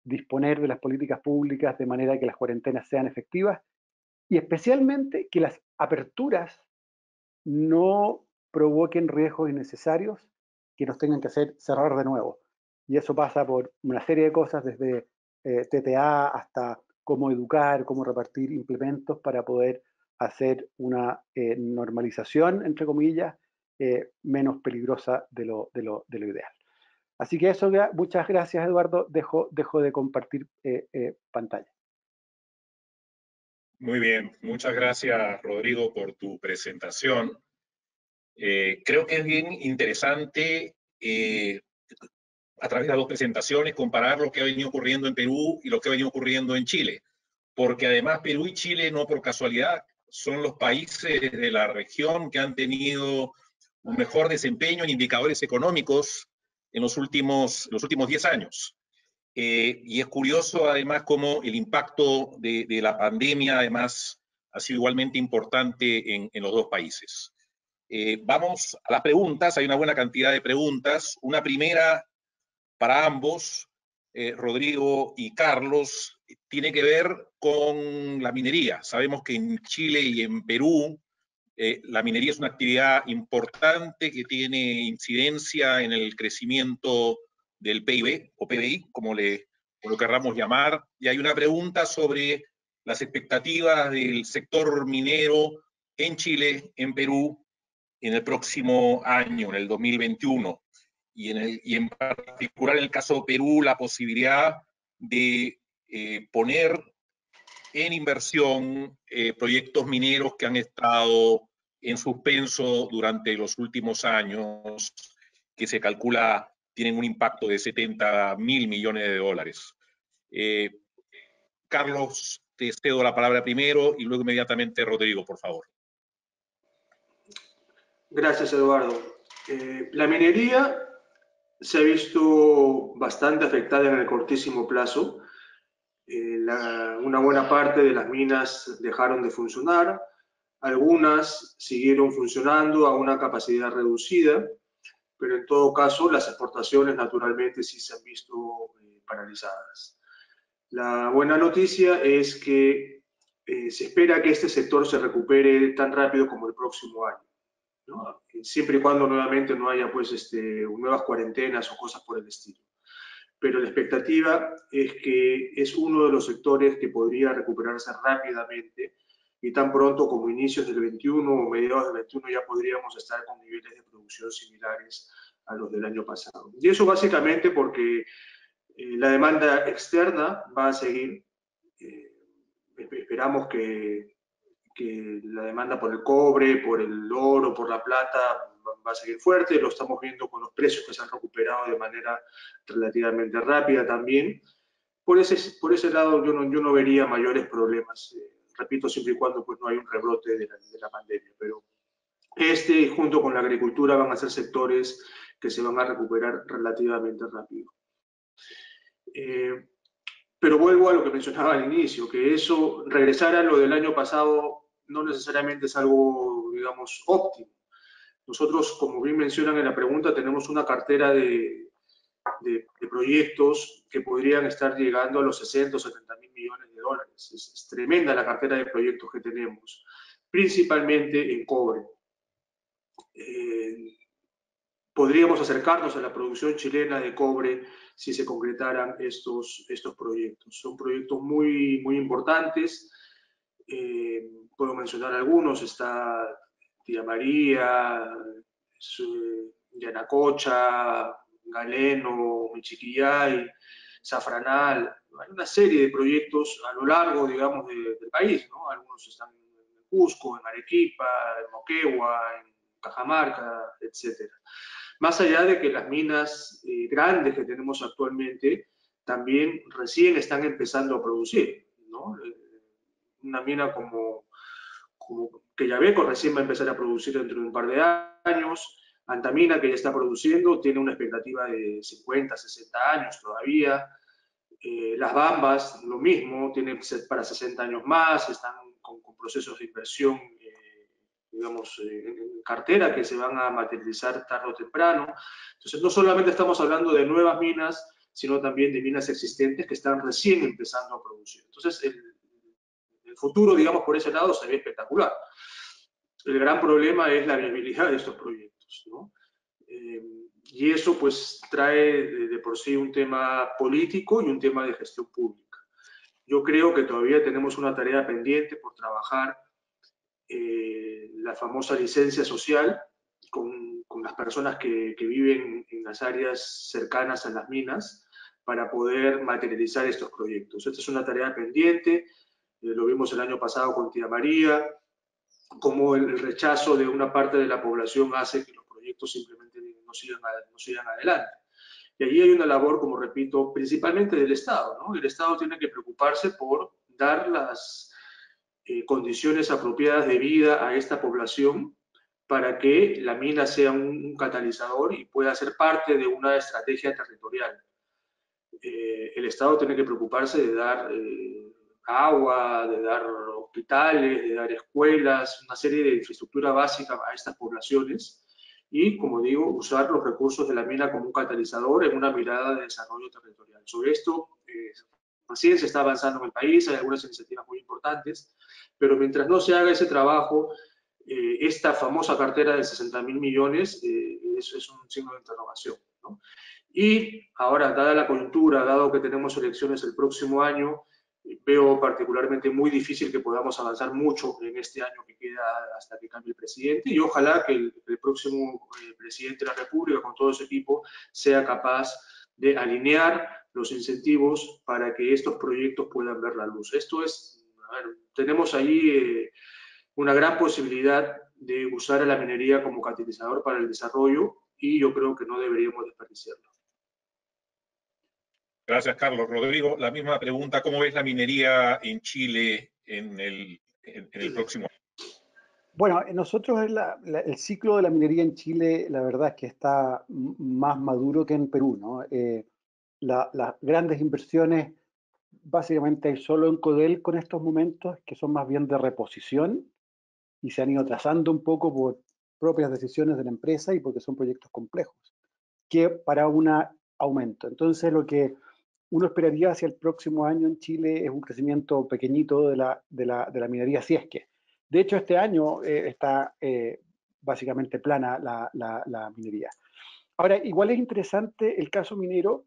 disponer de las políticas públicas de manera que las cuarentenas sean efectivas y especialmente que las aperturas no provoquen riesgos innecesarios que nos tengan que hacer cerrar de nuevo. Y eso pasa por una serie de cosas, desde TTA hasta cómo educar, cómo repartir implementos para poder hacer una normalización, entre comillas, menos peligrosa de lo ideal. Así que eso, muchas gracias, Eduardo. Dejo de compartir pantalla. Muy bien, muchas gracias, Rodrigo, por tu presentación. Creo que es bien interesante a través de las dos presentaciones, comparar lo que ha venido ocurriendo en Perú y lo que ha venido ocurriendo en Chile. Porque además Perú y Chile, no por casualidad, son los países de la región que han tenido un mejor desempeño en indicadores económicos en los últimos 10 años. Y es curioso además cómo el impacto de la pandemia además ha sido igualmente importante en los dos países. Vamos a las preguntas, hay una buena cantidad de preguntas. Una primera para ambos, Rodrigo y Carlos, tiene que ver con la minería. Sabemos que en Chile y en Perú la minería es una actividad importante que tiene incidencia en el crecimiento del PIB o PBI, como lo querramos llamar. Y hay una pregunta sobre las expectativas del sector minero en Chile, en Perú, en el próximo año, en el 2021. Y en particular en el caso de Perú, la posibilidad de poner en inversión proyectos mineros que han estado en suspenso durante los últimos años, que se calcula tienen un impacto de 70.000 millones de dólares. Carlos, te cedo la palabra primero y luego inmediatamente Rodrigo, por favor. Gracias, Eduardo. La minería se ha visto bastante afectada en el cortísimo plazo. Una buena parte de las minas dejaron de funcionar, algunas siguieron funcionando a una capacidad reducida, pero en todo caso las exportaciones naturalmente sí se han visto paralizadas. La buena noticia es que se espera que este sector se recupere tan rápido como el próximo año, ¿no? Siempre y cuando nuevamente no haya pues, nuevas cuarentenas o cosas por el estilo. Pero la expectativa es que es uno de los sectores que podría recuperarse rápidamente y tan pronto como inicios del 21 o mediados del 21 ya podríamos estar con niveles de producción similares a los del año pasado. Y eso básicamente porque la demanda externa va a seguir. Esperamos que la demanda por el cobre, por el oro, por la plata va a seguir fuerte. Lo estamos viendo con los precios que se han recuperado de manera relativamente rápida también. Por ese lado yo no vería mayores problemas, repito, siempre y cuando pues, no hay un rebrote de la pandemia. Pero junto con la agricultura, van a ser sectores que se van a recuperar relativamente rápido. Pero vuelvo a lo que mencionaba al inicio, que eso, regresar a lo del año pasado, no necesariamente es algo, digamos, óptimo. Nosotros, como bien mencionan en la pregunta, tenemos una cartera de proyectos que podrían estar llegando a los 60 o 70 mil millones de dólares. Es tremenda la cartera de proyectos que tenemos, principalmente en cobre. Podríamos acercarnos a la producción chilena de cobre si se concretaran estos proyectos. Son proyectos muy, muy importantes. Puedo mencionar algunos. Está Tía María, Yanacocha, Galeno, Michiquillay, Zafranal. Hay una serie de proyectos a lo largo, digamos, del país, ¿no? Algunos están en Cusco, en Arequipa, en Moquegua, en Cajamarca, etc. Más allá de que las minas grandes que tenemos actualmente también recién están empezando a producir, ¿no? Una mina como Quellaveco recién va a empezar a producir dentro de un par de años. Antamina, que ya está produciendo, tiene una expectativa de 50, 60 años todavía. Las Bambas, lo mismo, tienen para 60 años más, están con procesos de inversión, digamos, en cartera que se van a materializar tarde o temprano. Entonces, no solamente estamos hablando de nuevas minas, sino también de minas existentes que están recién empezando a producir. Entonces, el futuro, digamos, por ese lado se ve espectacular. El gran problema es la viabilidad de estos proyectos, ¿no? Y eso pues trae de por sí un tema político y un tema de gestión pública. Yo creo que todavía tenemos una tarea pendiente por trabajar la famosa licencia social con las personas que viven en las áreas cercanas a las minas para poder materializar estos proyectos. Esta es una tarea pendiente, lo vimos el año pasado con Tía María, como el rechazo de una parte de la población hace que los proyectos simplemente no sigan adelante. Y allí hay una labor, como repito, principalmente del Estado, ¿no? El Estado tiene que preocuparse por dar las condiciones apropiadas de vida a esta población para que la mina sea un catalizador y pueda ser parte de una estrategia territorial. El Estado tiene que preocuparse de dar agua, de dar hospitales, de dar escuelas, una serie de infraestructura básica a estas poblaciones y, como digo, usar los recursos de la mina como un catalizador en una mirada de desarrollo territorial. Sobre esto, recién se está avanzando en el país, hay algunas iniciativas muy importantes, pero mientras no se haga ese trabajo, esta famosa cartera de 60.000 millones es un signo de interrogación, ¿no? Y ahora, dada la coyuntura, dado que tenemos elecciones el próximo año, veo particularmente muy difícil que podamos avanzar mucho en este año que queda hasta que cambie el presidente y ojalá que el próximo presidente de la República con todo su equipo sea capaz de alinear los incentivos para que estos proyectos puedan ver la luz. Esto es, tenemos ahí una gran posibilidad de usar a la minería como catalizador para el desarrollo y yo creo que no deberíamos desperdiciarlo. Gracias, Carlos. Rodrigo, la misma pregunta, ¿cómo ves la minería en Chile en el próximo año? Bueno, nosotros el ciclo de la minería en Chile, la verdad es que está más maduro que en Perú, ¿no? Las grandes inversiones, básicamente hay solo en Codelco en estos momentos, que son más bien de reposición y se han ido trazando un poco por propias decisiones de la empresa y porque son proyectos complejos, que para un aumento. Entonces, lo que uno esperaría hacia el próximo año en Chile es un crecimiento pequeñito de la minería, si es que. De hecho, este año está básicamente plana la minería. Ahora, igual es interesante el caso minero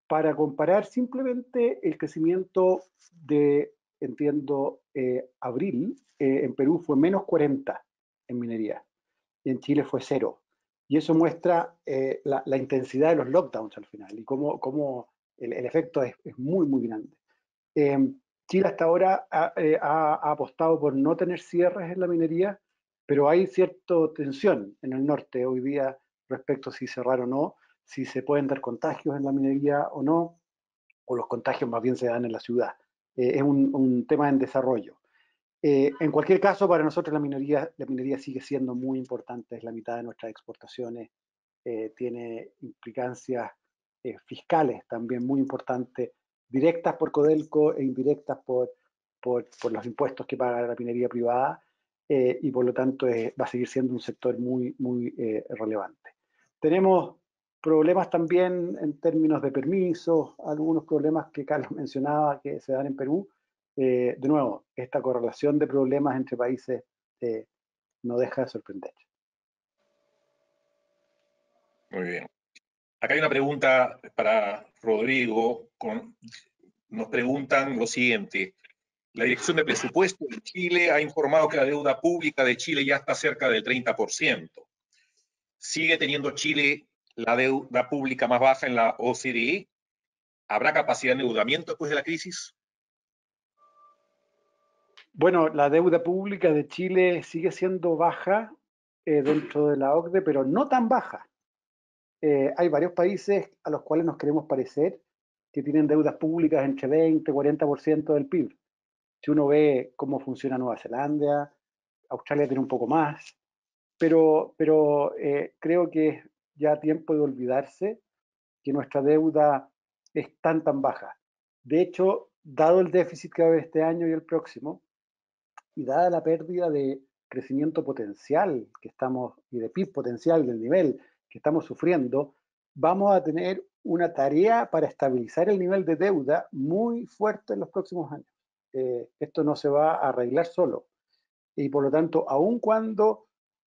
para comparar simplemente el crecimiento de, entiendo, abril, en Perú fue menos 40 en minería y en Chile fue 0. Y eso muestra la intensidad de los lockdowns al final y cómo el efecto es muy, muy grande. Chile hasta ahora ha apostado por no tener cierres en la minería, pero hay cierta tensión en el norte hoy día respecto a si cerrar o no, si se pueden dar contagios en la minería o no, o los contagios más bien se dan en la ciudad. Es un tema en desarrollo. En cualquier caso, para nosotros la minería sigue siendo muy importante, es la mitad de nuestras exportaciones, tiene implicancias fiscales también muy importantes, directas por Codelco e indirectas por los impuestos que paga la minería privada, y por lo tanto va a seguir siendo un sector muy, muy relevante. Tenemos problemas también en términos de permisos, algunos problemas que Carlos mencionaba que se dan en Perú. De nuevo, esta correlación de problemas entre países no deja de sorprender. Muy bien. Acá hay una pregunta para Rodrigo. Nos preguntan lo siguiente. La Dirección de Presupuesto de Chile ha informado que la deuda pública de Chile ya está cerca del 30%. ¿Sigue teniendo Chile la deuda pública más baja en la OCDE? ¿Habrá capacidad de endeudamiento después de la crisis? Bueno, la deuda pública de Chile sigue siendo baja dentro de la OCDE, pero no tan baja. Hay varios países a los cuales nos queremos parecer que tienen deudas públicas entre 20 y 40% del PIB. Si uno ve cómo funciona Nueva Zelanda, Australia tiene un poco más, pero creo que es ya tiempo de olvidarse que nuestra deuda es tan baja. De hecho, dado el déficit que va a haber este año y el próximo, y dada la pérdida de crecimiento potencial que estamos, y de PIB potencial del nivel que estamos sufriendo, vamos a tener una tarea para estabilizar el nivel de deuda muy fuerte en los próximos años. Esto no se va a arreglar solo. Y por lo tanto, aun cuando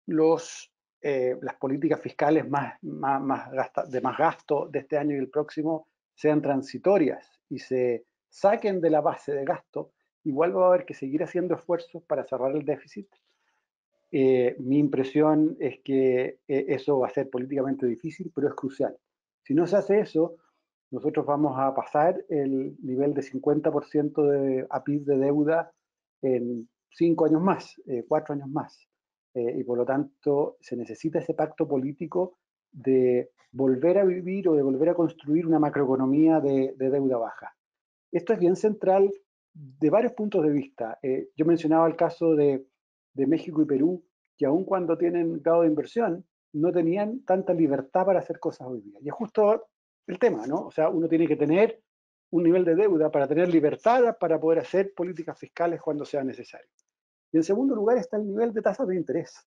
las políticas fiscales de más gasto de este año y el próximo sean transitorias y se saquen de la base de gasto, igual va a haber que seguir haciendo esfuerzos para cerrar el déficit. Mi impresión es que eso va a ser políticamente difícil, pero es crucial. Si no se hace eso, nosotros vamos a pasar el nivel de 50% de PIB de deuda en 5 años más, 4 años más. Y por lo tanto, se necesita ese pacto político de volver a vivir o de volver a construir una macroeconomía de deuda baja. Esto es bien central de varios puntos de vista. Yo mencionaba el caso de México y Perú, que aun cuando tienen grado de inversión, no tenían tanta libertad para hacer cosas hoy día. Y es justo el tema, ¿no? O sea, uno tiene que tener un nivel de deuda para tener libertad para poder hacer políticas fiscales cuando sea necesario. Y en segundo lugar está el nivel de tasas de interés.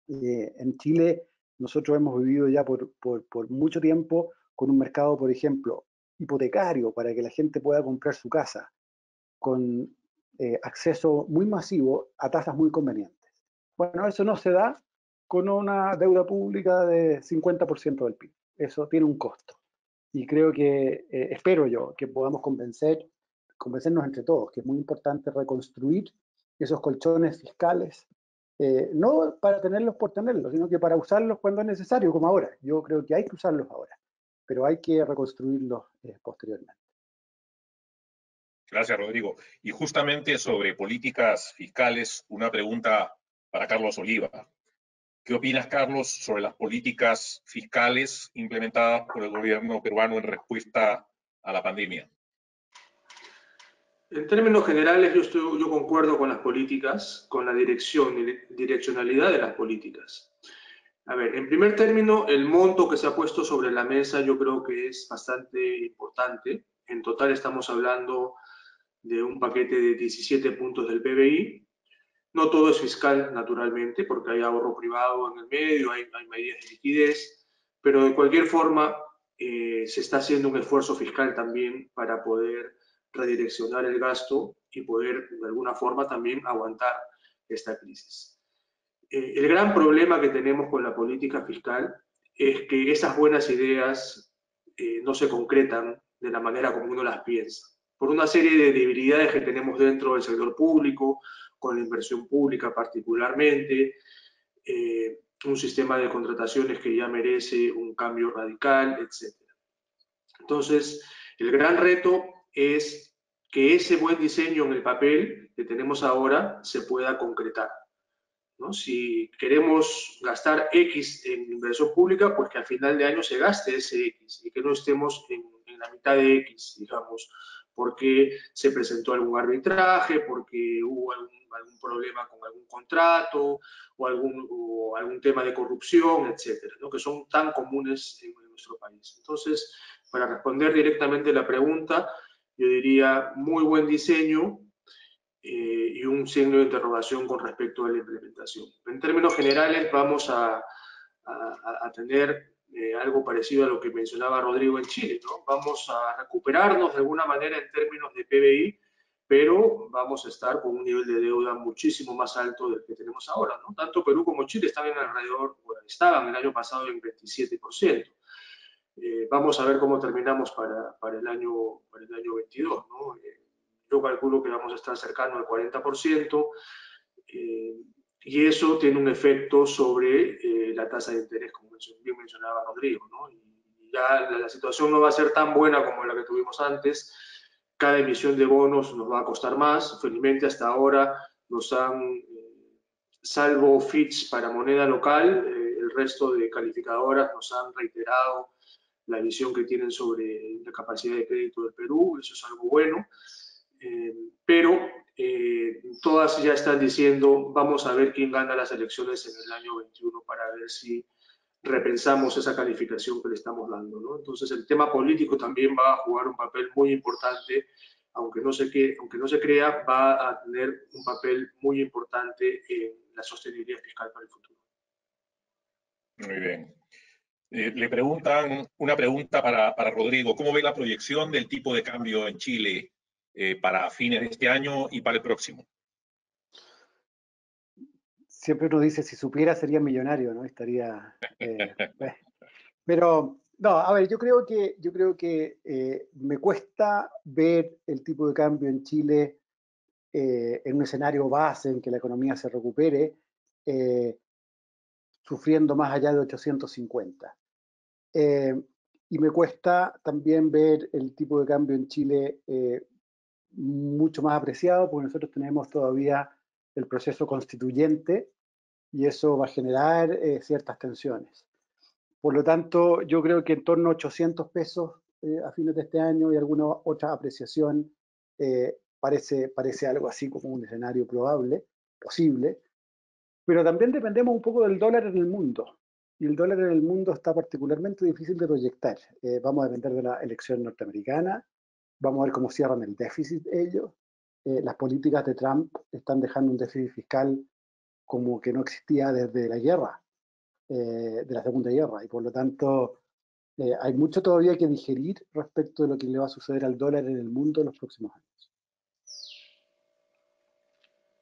En Chile nosotros hemos vivido ya por mucho tiempo con un mercado, por ejemplo, hipotecario para que la gente pueda comprar su casa con acceso muy masivo a tasas muy convenientes. Bueno, eso no se da con una deuda pública de 50% del PIB. Eso tiene un costo. Y creo que, espero yo, que podamos convencernos entre todos, que es muy importante reconstruir esos colchones fiscales, no para tenerlos por tenerlos, sino que para usarlos cuando es necesario, como ahora. Yo creo que hay que usarlos ahora, pero hay que reconstruirlos posteriormente. Gracias, Rodrigo. Y justamente sobre políticas fiscales, una pregunta para Carlos Oliva. ¿Qué opinas, Carlos, sobre las políticas fiscales implementadas por el gobierno peruano en respuesta a la pandemia? En términos generales, yo concuerdo con las políticas, con la direccionalidad de las políticas. A ver, en primer término, el monto que se ha puesto sobre la mesa yo creo que es bastante importante. En total estamos hablando de un paquete de 17 puntos del PBI. No todo es fiscal, naturalmente, porque hay ahorro privado en el medio, hay medidas de liquidez, pero de cualquier forma se está haciendo un esfuerzo fiscal también para poder redireccionar el gasto y poder, de alguna forma, también aguantar esta crisis. El gran problema que tenemos con la política fiscal es que esas buenas ideas no se concretan de la manera como uno las piensa, por una serie de debilidades que tenemos dentro del sector público, con la inversión pública particularmente, un sistema de contrataciones que ya merece un cambio radical, etc. Entonces, el gran reto es que ese buen diseño en el papel que tenemos ahora se pueda concretar, ¿no? Si queremos gastar X en inversión pública, pues que al final de año se gaste ese X y que no estemos en la mitad de X, digamos, porque se presentó algún arbitraje, porque hubo algún problema con algún contrato o algún tema de corrupción, etcétera, ¿no? Que son tan comunes en nuestro país. Entonces, para responder directamente la pregunta, yo diría muy buen diseño, y un signo de interrogación con respecto a la implementación. En términos generales vamos a tener algo parecido a lo que mencionaba Rodrigo en Chile, ¿no? Vamos a recuperarnos de alguna manera en términos de PBI, pero vamos a estar con un nivel de deuda muchísimo más alto del que tenemos ahora, ¿no? Tanto Perú como Chile están en alrededor, bueno, estaban el año pasado en 27%. Vamos a ver cómo terminamos para el año 22, ¿no? Yo calculo que vamos a estar cercano al 40%, y eso tiene un efecto sobre la tasa de interés, como bien mencionaba Rodrigo, ¿no? Y ya la situación no va a ser tan buena como la que tuvimos antes. Cada emisión de bonos nos va a costar más. Felizmente hasta ahora nos han, salvo Fitch para moneda local, el resto de calificadoras nos han reiterado la visión que tienen sobre la capacidad de crédito del Perú. Eso es algo bueno. Pero todas ya están diciendo, vamos a ver quién gana las elecciones en el año 21 para ver si repensamos esa calificación que le estamos dando, ¿no? Entonces el tema político también va a jugar un papel muy importante, aunque no se crea, va a tener un papel muy importante en la sostenibilidad fiscal para el futuro. Muy bien. Le preguntan una pregunta para Rodrigo. ¿Cómo ve la proyección del tipo de cambio en Chile para fines de este año y para el próximo? Siempre uno dice, si supiera sería millonario, ¿no? Estaría... pero, no, a ver, yo creo que me cuesta ver el tipo de cambio en Chile en un escenario base en que la economía se recupere, sufriendo más allá de 850. Y me cuesta también ver el tipo de cambio en Chile mucho más apreciado, porque nosotros tenemos todavía el proceso constituyente y eso va a generar ciertas tensiones. Por lo tanto, yo creo que en torno a 800 pesos a fines de este año y alguna otra apreciación parece algo así como un escenario probable, posible, pero también dependemos un poco del dólar en el mundo. Y el dólar en el mundo está particularmente difícil de proyectar. Vamos a depender de la elección norteamericana, vamos a ver cómo cierran el déficit ellos. Las políticas de Trump están dejando un déficit fiscal como que no existía desde la guerra, de la Segunda Guerra, y por lo tanto hay mucho todavía que digerir respecto de lo que le va a suceder al dólar en el mundo en los próximos años.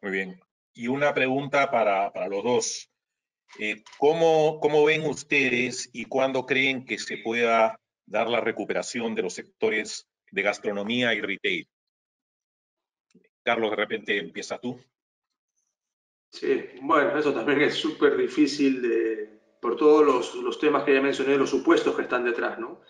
Muy bien. Y una pregunta para los dos. ¿Cómo ven ustedes y cuándo creen que se pueda dar la recuperación de los sectores de gastronomía y retail? Carlos, de repente empieza tú. Sí, bueno, eso también es súper difícil por todos los temas que ya mencioné, los supuestos que están detrás, ¿no?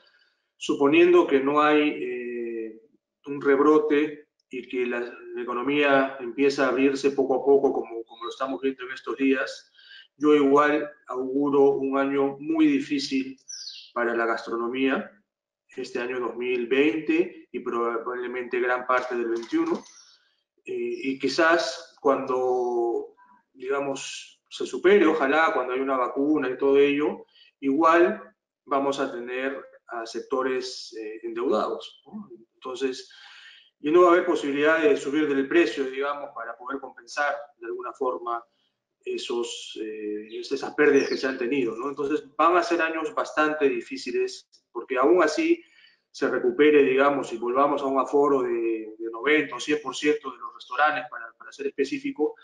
Suponiendo que no hay un rebrote y que la economía empieza a abrirse poco a poco, como lo estamos viendo en estos días, yo igual auguro un año muy difícil para la gastronomía, este año 2020 y probablemente gran parte del 21. Y quizás cuando, digamos, se supere, ojalá, cuando hay una vacuna y todo ello, igual vamos a tener a sectores endeudados, ¿no? Entonces, y no va a haber posibilidad de subir del precio, digamos, para poder compensar de alguna forma esas pérdidas que se han tenido, ¿no? Entonces, van a ser años bastante difíciles, porque aún así se recupere, digamos, y volvamos a un aforo de 90 o 100% de los restaurantes, para ser específico,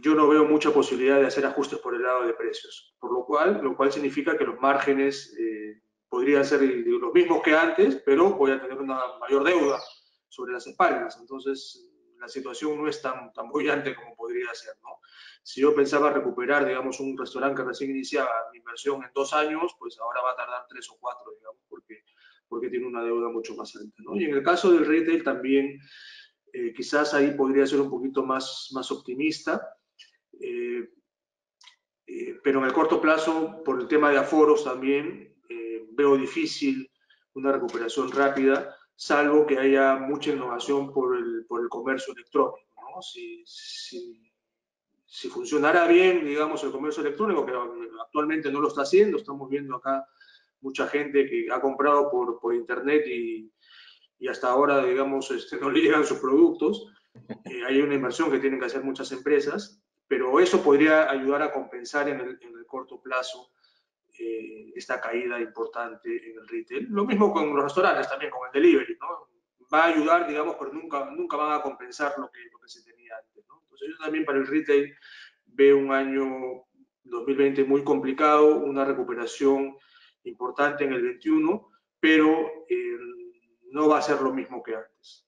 yo no veo mucha posibilidad de hacer ajustes por el lado de precios, lo cual significa que los márgenes podrían ser los mismos que antes, pero voy a tener una mayor deuda sobre las espaldas. Entonces, la situación no es tan bollante como podría ser, ¿no? Si yo pensaba recuperar, digamos, un restaurante que recién iniciaba mi inversión en 2 años, pues ahora va a tardar 3 o 4, digamos, porque tiene una deuda mucho más alta, ¿no? Y en el caso del retail también, quizás ahí podría ser un poquito más optimista, pero en el corto plazo, por el tema de aforos también, veo difícil una recuperación rápida, salvo que haya mucha innovación por el comercio electrónico, ¿no? Si funcionara bien, digamos, el comercio electrónico, que actualmente no lo está haciendo, estamos viendo acá mucha gente que ha comprado por internet y hasta ahora, digamos, no le llegan sus productos. Hay una inversión que tienen que hacer muchas empresas, pero eso podría ayudar a compensar en el corto plazo esta caída importante en el retail. Lo mismo con los restaurantes, también con el delivery, ¿no? Va a ayudar, digamos, pero nunca van a compensar lo que se tenía antes, ¿no? Entonces yo también para el retail veo un año 2020 muy complicado, una recuperación importante en el 21, pero no va a ser lo mismo que antes.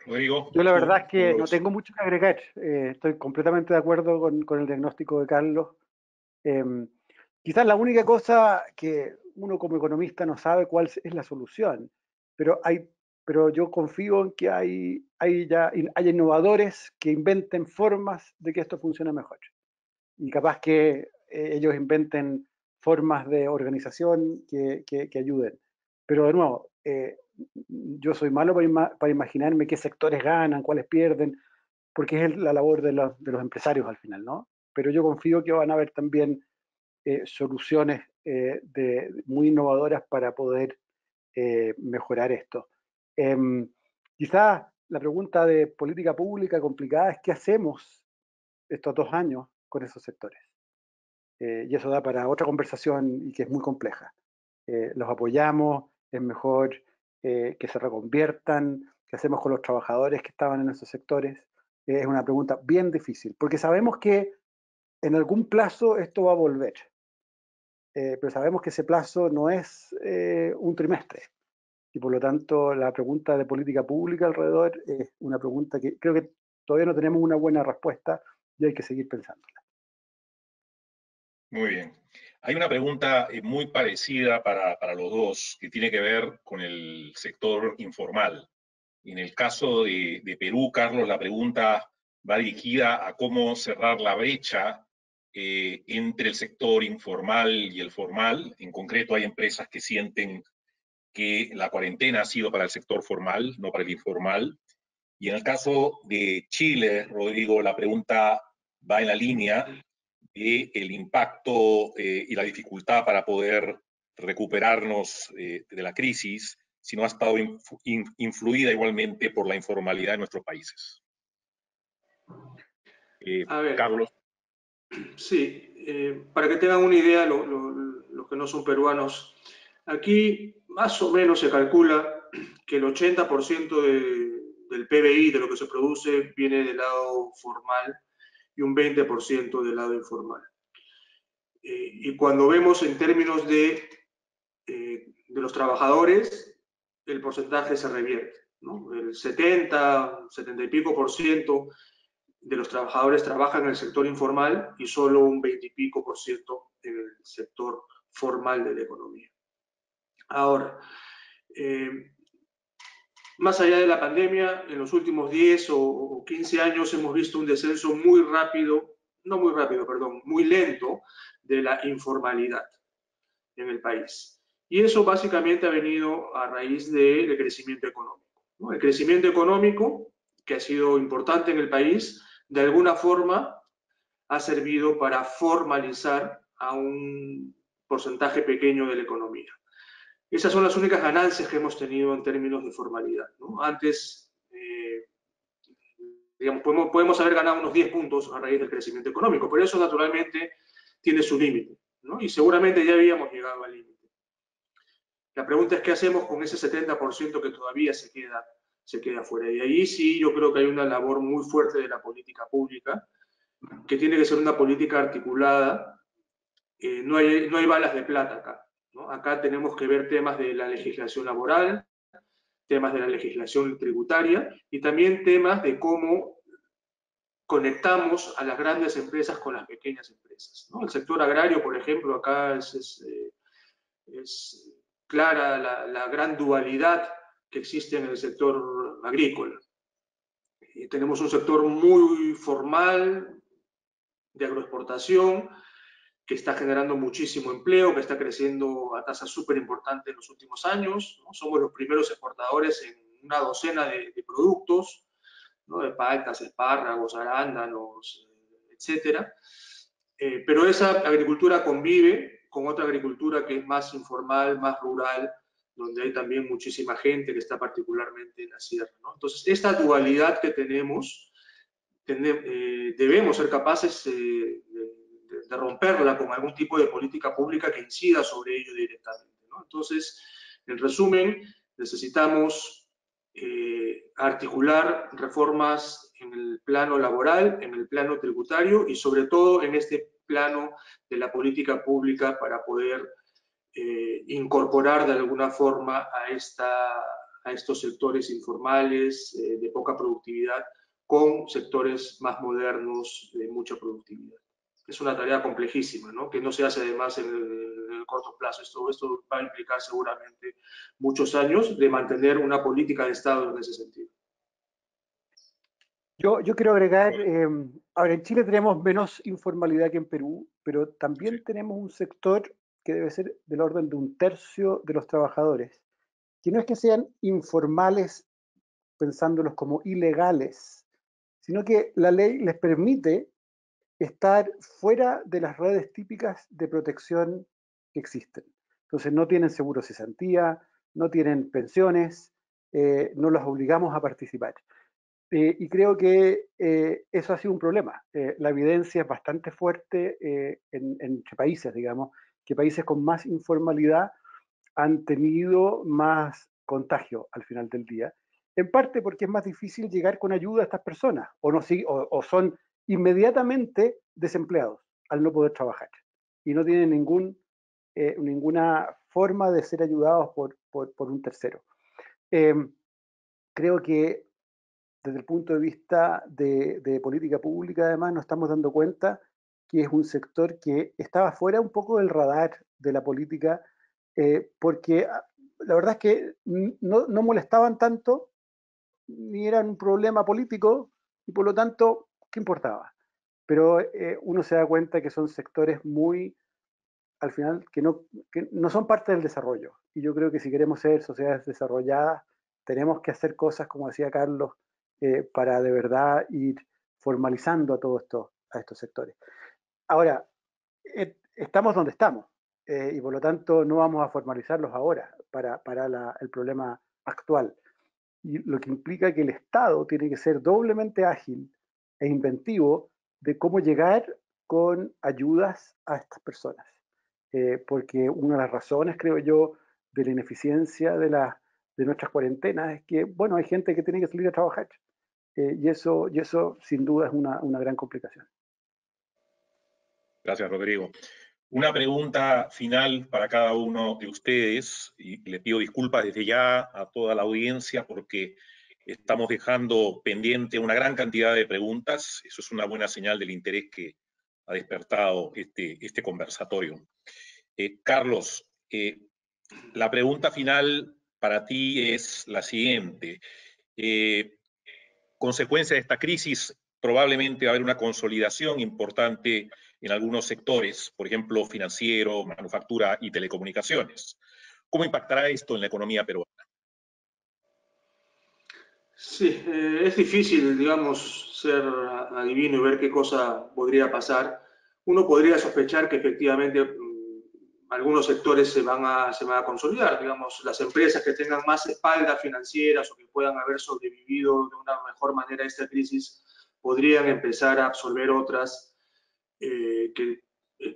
Rodrigo. Yo la verdad es que no tengo mucho que agregar. Estoy completamente de acuerdo con el diagnóstico de Carlos. Quizás la única cosa que uno como economista no sabe cuál es la solución, pero yo confío en que hay innovadores que inventen formas de que esto funcione mejor. Y capaz que ellos inventen formas de organización que ayuden. Pero de nuevo, yo soy malo para imaginarme qué sectores ganan, cuáles pierden, porque es la labor de los empresarios al final, ¿no? Pero yo confío que van a haber también soluciones muy innovadoras para poder mejorar esto. Quizás la pregunta de política pública complicada es qué hacemos estos 2 años con esos sectores. Y eso da para otra conversación y que es muy compleja. Los apoyamos, es mejor que se reconviertan, qué hacemos con los trabajadores que estaban en esos sectores. Es una pregunta bien difícil, porque sabemos que en algún plazo esto va a volver, pero sabemos que ese plazo no es un trimestre. Y por lo tanto, la pregunta de política pública alrededor es una pregunta que creo que todavía no tenemos una buena respuesta y hay que seguir pensándola. Muy bien. Hay una pregunta muy parecida para los dos, que tiene que ver con el sector informal. En el caso de Perú, Carlos, la pregunta va dirigida a cómo cerrar la brecha entre el sector informal y el formal. En concreto, hay empresas que sienten que la cuarentena ha sido para el sector formal, no para el informal. Y en el caso de Chile, Rodrigo, la pregunta va en la línea del impacto y la dificultad para poder recuperarnos de la crisis, si no ha estado influida igualmente por la informalidad en nuestros países. A ver, Carlos. sí, para que tengan una idea, los que no son peruanos, aquí más o menos se calcula que el 80% del PBI, de lo que se produce, viene del lado formal y un 20% del lado informal. Y cuando vemos en términos de los trabajadores, el porcentaje se revierte, ¿no? El 70 y pico por ciento de los trabajadores trabajan en el sector informal y solo un 20 y pico por ciento en el sector formal de la economía. Ahora, más allá de la pandemia, en los últimos 10 o 15 años hemos visto un descenso muy rápido, no muy rápido, perdón, muy lento de la informalidad en el país. Y eso básicamente ha venido a raíz del crecimiento económico, ¿no? El crecimiento económico, que ha sido importante en el país, de alguna forma ha servido para formalizar a un porcentaje pequeño de la economía. Esas son las únicas ganancias que hemos tenido en términos de formalidad, ¿no? Antes, digamos, podemos haber ganado unos 10 puntos a raíz del crecimiento económico, pero eso naturalmente tiene su límite, ¿no? Y seguramente ya habíamos llegado al límite. La pregunta es qué hacemos con ese 70% que todavía se queda fuera. Y ahí sí yo creo que hay una labor muy fuerte de la política pública, que tiene que ser una política articulada. No hay balas de plata acá, ¿no? Acá tenemos que ver temas de la legislación laboral, temas de la legislación tributaria y también temas de cómo conectamos a las grandes empresas con las pequeñas empresas, ¿no? El sector agrario, por ejemplo, acá es clara la gran dualidad que existe en el sector agrícola. Tenemos un sector muy formal de agroexportación que está generando muchísimo empleo, que está creciendo a tasas súper importantes en los últimos años, ¿no? Somos los primeros exportadores en una docena de productos, ¿no? De paltas, espárragos, arándanos, etcétera. Pero esa agricultura convive con otra agricultura que es más informal, más rural, donde hay también muchísima gente que está particularmente en la sierra, ¿no? Entonces, esta dualidad que tenemos, debemos ser capaces de romperla con algún tipo de política pública que incida sobre ello directamente, ¿no? Entonces, en resumen, necesitamos articular reformas en el plano laboral, en el plano tributario y sobre todo en este plano de la política pública para poder incorporar de alguna forma a estos sectores informales de poca productividad con sectores más modernos de mucha productividad. Es una tarea complejísima, ¿no? Que no se hace además en el corto plazo. Esto va a implicar seguramente muchos años de mantener una política de Estado en ese sentido. Yo quiero agregar, ahora en Chile tenemos menos informalidad que en Perú, pero también tenemos un sector que debe ser del orden de 1/3 de los trabajadores, que no es que sean informales pensándolos como ilegales, sino que la ley les permite estar fuera de las redes típicas de protección que existen. Entonces no tienen seguro de cesantía, no tienen pensiones, no los obligamos a participar. Y creo que eso ha sido un problema. La evidencia es bastante fuerte entre países, digamos, que países con más informalidad han tenido más contagio al final del día. En parte porque es más difícil llegar con ayuda a estas personas, o son inmediatamente desempleados al no poder trabajar y no tienen ninguna forma de ser ayudados por un tercero. Creo que desde el punto de vista de política pública, además, nos estamos dando cuenta que es un sector que estaba fuera un poco del radar de la política, porque la verdad es que no molestaban tanto, ni eran un problema político, y por lo tanto, ¿qué importaba? pero uno se da cuenta que son sectores muy, al final, que no son parte del desarrollo. Y yo creo que si queremos ser sociedades desarrolladas, tenemos que hacer cosas, como decía Carlos, para de verdad ir formalizando a estos sectores. Ahora, estamos donde estamos, y por lo tanto no vamos a formalizarlos ahora para el problema actual. Y lo que implica que el Estado tiene que ser doblemente ágil e inventivo de cómo llegar con ayudas a estas personas. Porque una de las razones, creo yo, de la ineficiencia de nuestras cuarentenas es que, bueno, hay gente que tiene que salir a trabajar. Y eso sin duda es una gran complicación. Gracias, Rodrigo. Una pregunta final para cada uno de ustedes, y le pido disculpas desde ya a toda la audiencia porque estamos dejando pendiente una gran cantidad de preguntas. Eso es una buena señal del interés que ha despertado este conversatorio. Carlos, la pregunta final para ti es la siguiente. Consecuencia de esta crisis, probablemente va a haber una consolidación importante en algunos sectores, por ejemplo, financiero, manufactura y telecomunicaciones. ¿Cómo impactará esto en la economía peruana? Sí, es difícil, digamos, ser adivino y ver qué cosa podría pasar. Uno podría sospechar que efectivamente algunos sectores se van a consolidar, digamos, las empresas que tengan más espaldas financieras o que puedan haber sobrevivido de una mejor manera a esta crisis podrían empezar a absorber otras que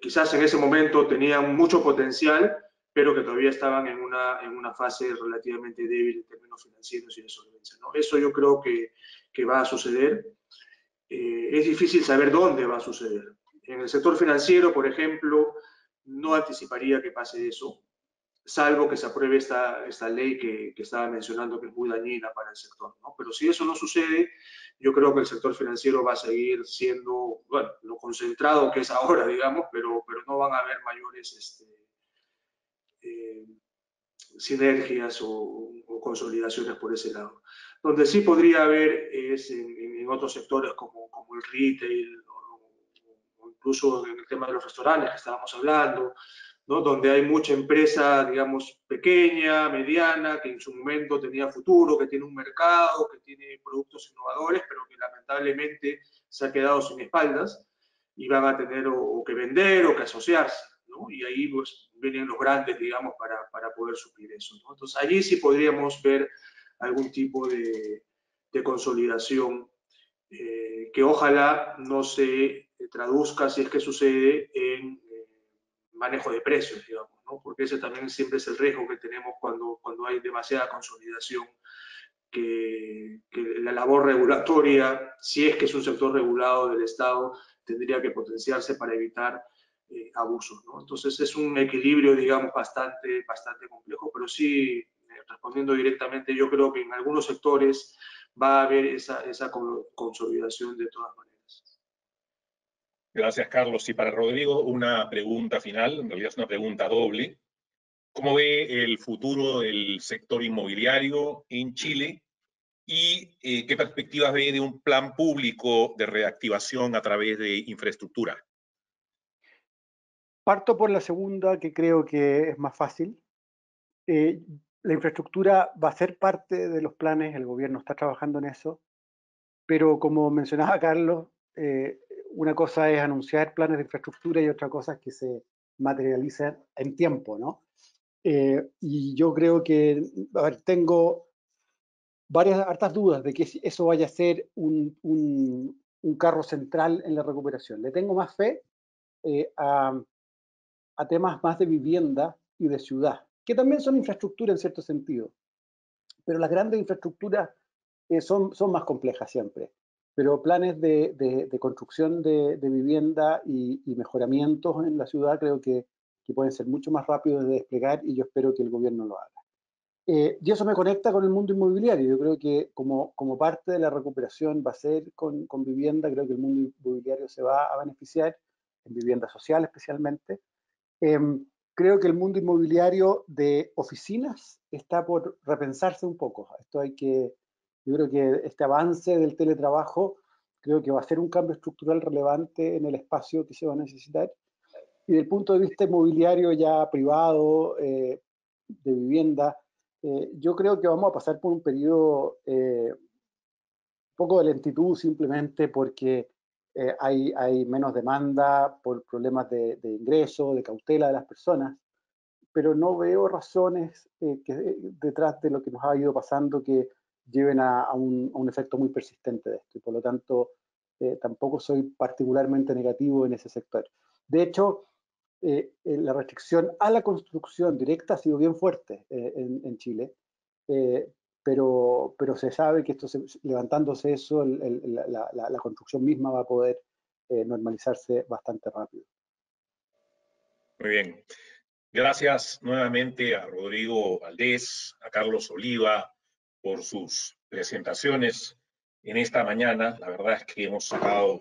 quizás en ese momento tenían mucho potencial, pero que todavía estaban en una fase relativamente débil en términos financieros y de solvencia, ¿no? Eso yo creo que va a suceder. Es difícil saber dónde va a suceder. En el sector financiero, por ejemplo, no anticiparía que pase eso, salvo que se apruebe esta ley que estaba mencionando, que es muy dañina para el sector, ¿no? Pero si eso no sucede, yo creo que el sector financiero va a seguir siendo, bueno, lo concentrado que es ahora, digamos, pero no van a haber mayores sinergias o consolidaciones por ese lado. Donde sí podría haber es en otros sectores como el retail o incluso en el tema de los restaurantes que estábamos hablando, ¿no? Donde hay mucha empresa, digamos, pequeña, mediana, que en su momento tenía futuro, que tiene un mercado, que tiene productos innovadores, pero que lamentablemente se ha quedado sin espaldas y van a tener o que vender o que asociarse, ¿no? Y ahí pues vienen los grandes, digamos, para poder suplir eso, ¿no? Entonces allí sí podríamos ver algún tipo de consolidación que ojalá no se traduzca, si es que sucede, en manejo de precios, digamos, ¿no? Porque ese también siempre es el riesgo que tenemos cuando hay demasiada consolidación, que la labor regulatoria, si es que es un sector regulado del Estado, tendría que potenciarse para evitar abusos, ¿no? Entonces es un equilibrio, digamos, bastante complejo, pero sí, respondiendo directamente, yo creo que en algunos sectores va a haber esa consolidación de todas maneras. Gracias, Carlos. Y para Rodrigo, una pregunta final, en realidad es una pregunta doble. ¿Cómo ve el futuro del sector inmobiliario en Chile? ¿Y qué perspectivas ve de un plan público de reactivación a través de infraestructura? Parto por la segunda, que creo que es más fácil. La infraestructura va a ser parte de los planes, el gobierno está trabajando en eso, pero como mencionaba Carlos, una cosa es anunciar planes de infraestructura y otra cosa es que se materialicen en tiempo, ¿no? Y yo creo que, a ver, tengo hartas dudas de que eso vaya a ser un carro central en la recuperación. Le tengo más fe a temas más de vivienda y de ciudad, que también son infraestructura en cierto sentido, pero las grandes infraestructuras son más complejas siempre. Pero planes de construcción de vivienda y mejoramientos en la ciudad creo que pueden ser mucho más rápidos de desplegar y yo espero que el gobierno lo haga. Y eso me conecta con el mundo inmobiliario. Yo creo que como parte de la recuperación va a ser con vivienda, creo que el mundo inmobiliario se va a beneficiar, en vivienda social especialmente. Creo que el mundo inmobiliario de oficinas está por repensarse un poco. Yo creo que este avance del teletrabajo Creo que va a ser un cambio estructural relevante en el espacio que se va a necesitar. Y desde el punto de vista inmobiliario ya privado, de vivienda, yo creo que vamos a pasar por un periodo un poco de lentitud simplemente porque hay menos demanda por problemas de ingreso, de cautela de las personas, pero no veo razones detrás de lo que nos ha ido pasando que lleven a un efecto muy persistente de esto. Y por lo tanto, tampoco soy particularmente negativo en ese sector. De hecho, la restricción a la construcción directa ha sido bien fuerte en Chile, pero se sabe que levantándose eso, la construcción misma va a poder normalizarse bastante rápido. Muy bien. Gracias nuevamente a Rodrigo Valdés, a Carlos Oliva, por sus presentaciones en esta mañana. La verdad es que hemos sacado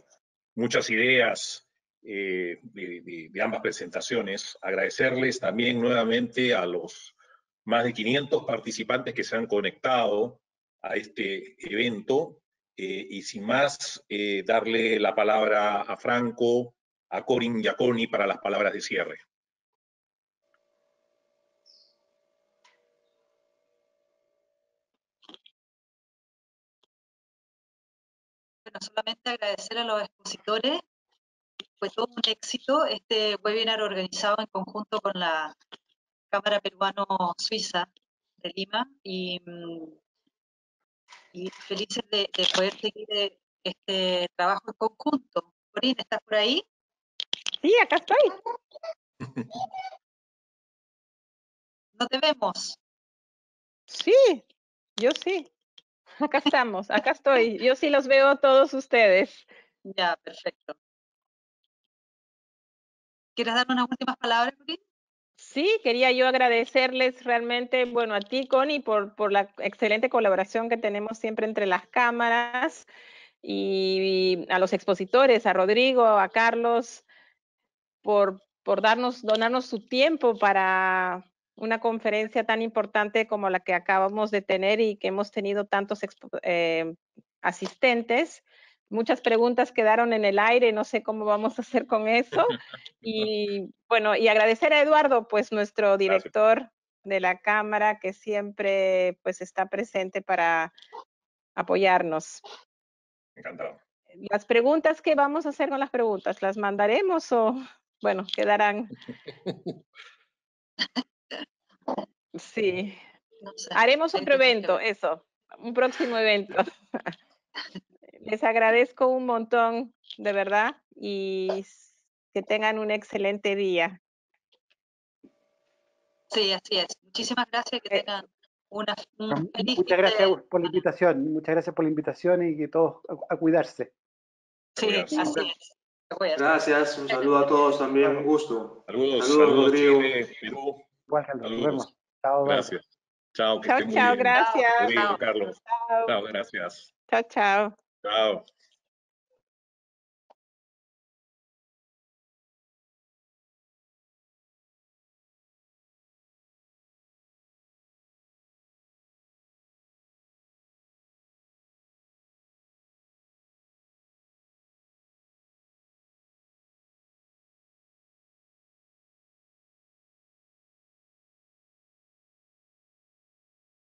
muchas ideas de ambas presentaciones. Agradecerles también nuevamente a los más de 500 participantes que se han conectado a este evento. Y sin más, darle la palabra a Franco, a Corin y a Connie para las palabras de cierre. Bueno, solamente agradecer a los expositores. Fue todo un éxito este webinar organizado en conjunto con la Cámara Peruano-Suiza de Lima y felices de poder seguir este trabajo en conjunto. Corín, ¿estás por ahí? Sí, acá estoy. No te vemos. Sí, yo sí. Acá estamos, acá estoy. Yo sí los veo a todos ustedes. Ya, perfecto. ¿Quieres dar unas últimas palabras, Corín? Sí, quería yo agradecerles realmente, bueno, a ti, Connie, por la excelente colaboración que tenemos siempre entre las cámaras y a los expositores, a Rodrigo, a Carlos, por donarnos su tiempo para una conferencia tan importante como la que acabamos de tener y que hemos tenido tantos asistentes. Muchas preguntas quedaron en el aire, no sé cómo vamos a hacer con eso. Y bueno, y agradecer a Eduardo, pues nuestro director de la Cámara, que siempre pues está presente para apoyarnos. Encantado. Las preguntas, ¿qué vamos a hacer con las preguntas? ¿Las mandaremos o, bueno, quedarán? Sí. No sé. Haremos otro evento, eso, un próximo evento. Les agradezco un montón, de verdad, y que tengan un excelente día. Sí, así es. Muchísimas gracias, que tengan un feliz Muchas gracias por la invitación, muchas gracias por la invitación y que todos a cuidarse. Sí, así es. Gracias, un saludo a todos también, un gusto. Saludos, Rodrigo. Chile, Perú. Igual, Carlos, nos vemos. Saludos. Chao, Gracias. Chao, que Chao, estén muy chao, bien. gracias. Rodrigo, Carlos. Chao. Chao, gracias. Chao, chao. Chao.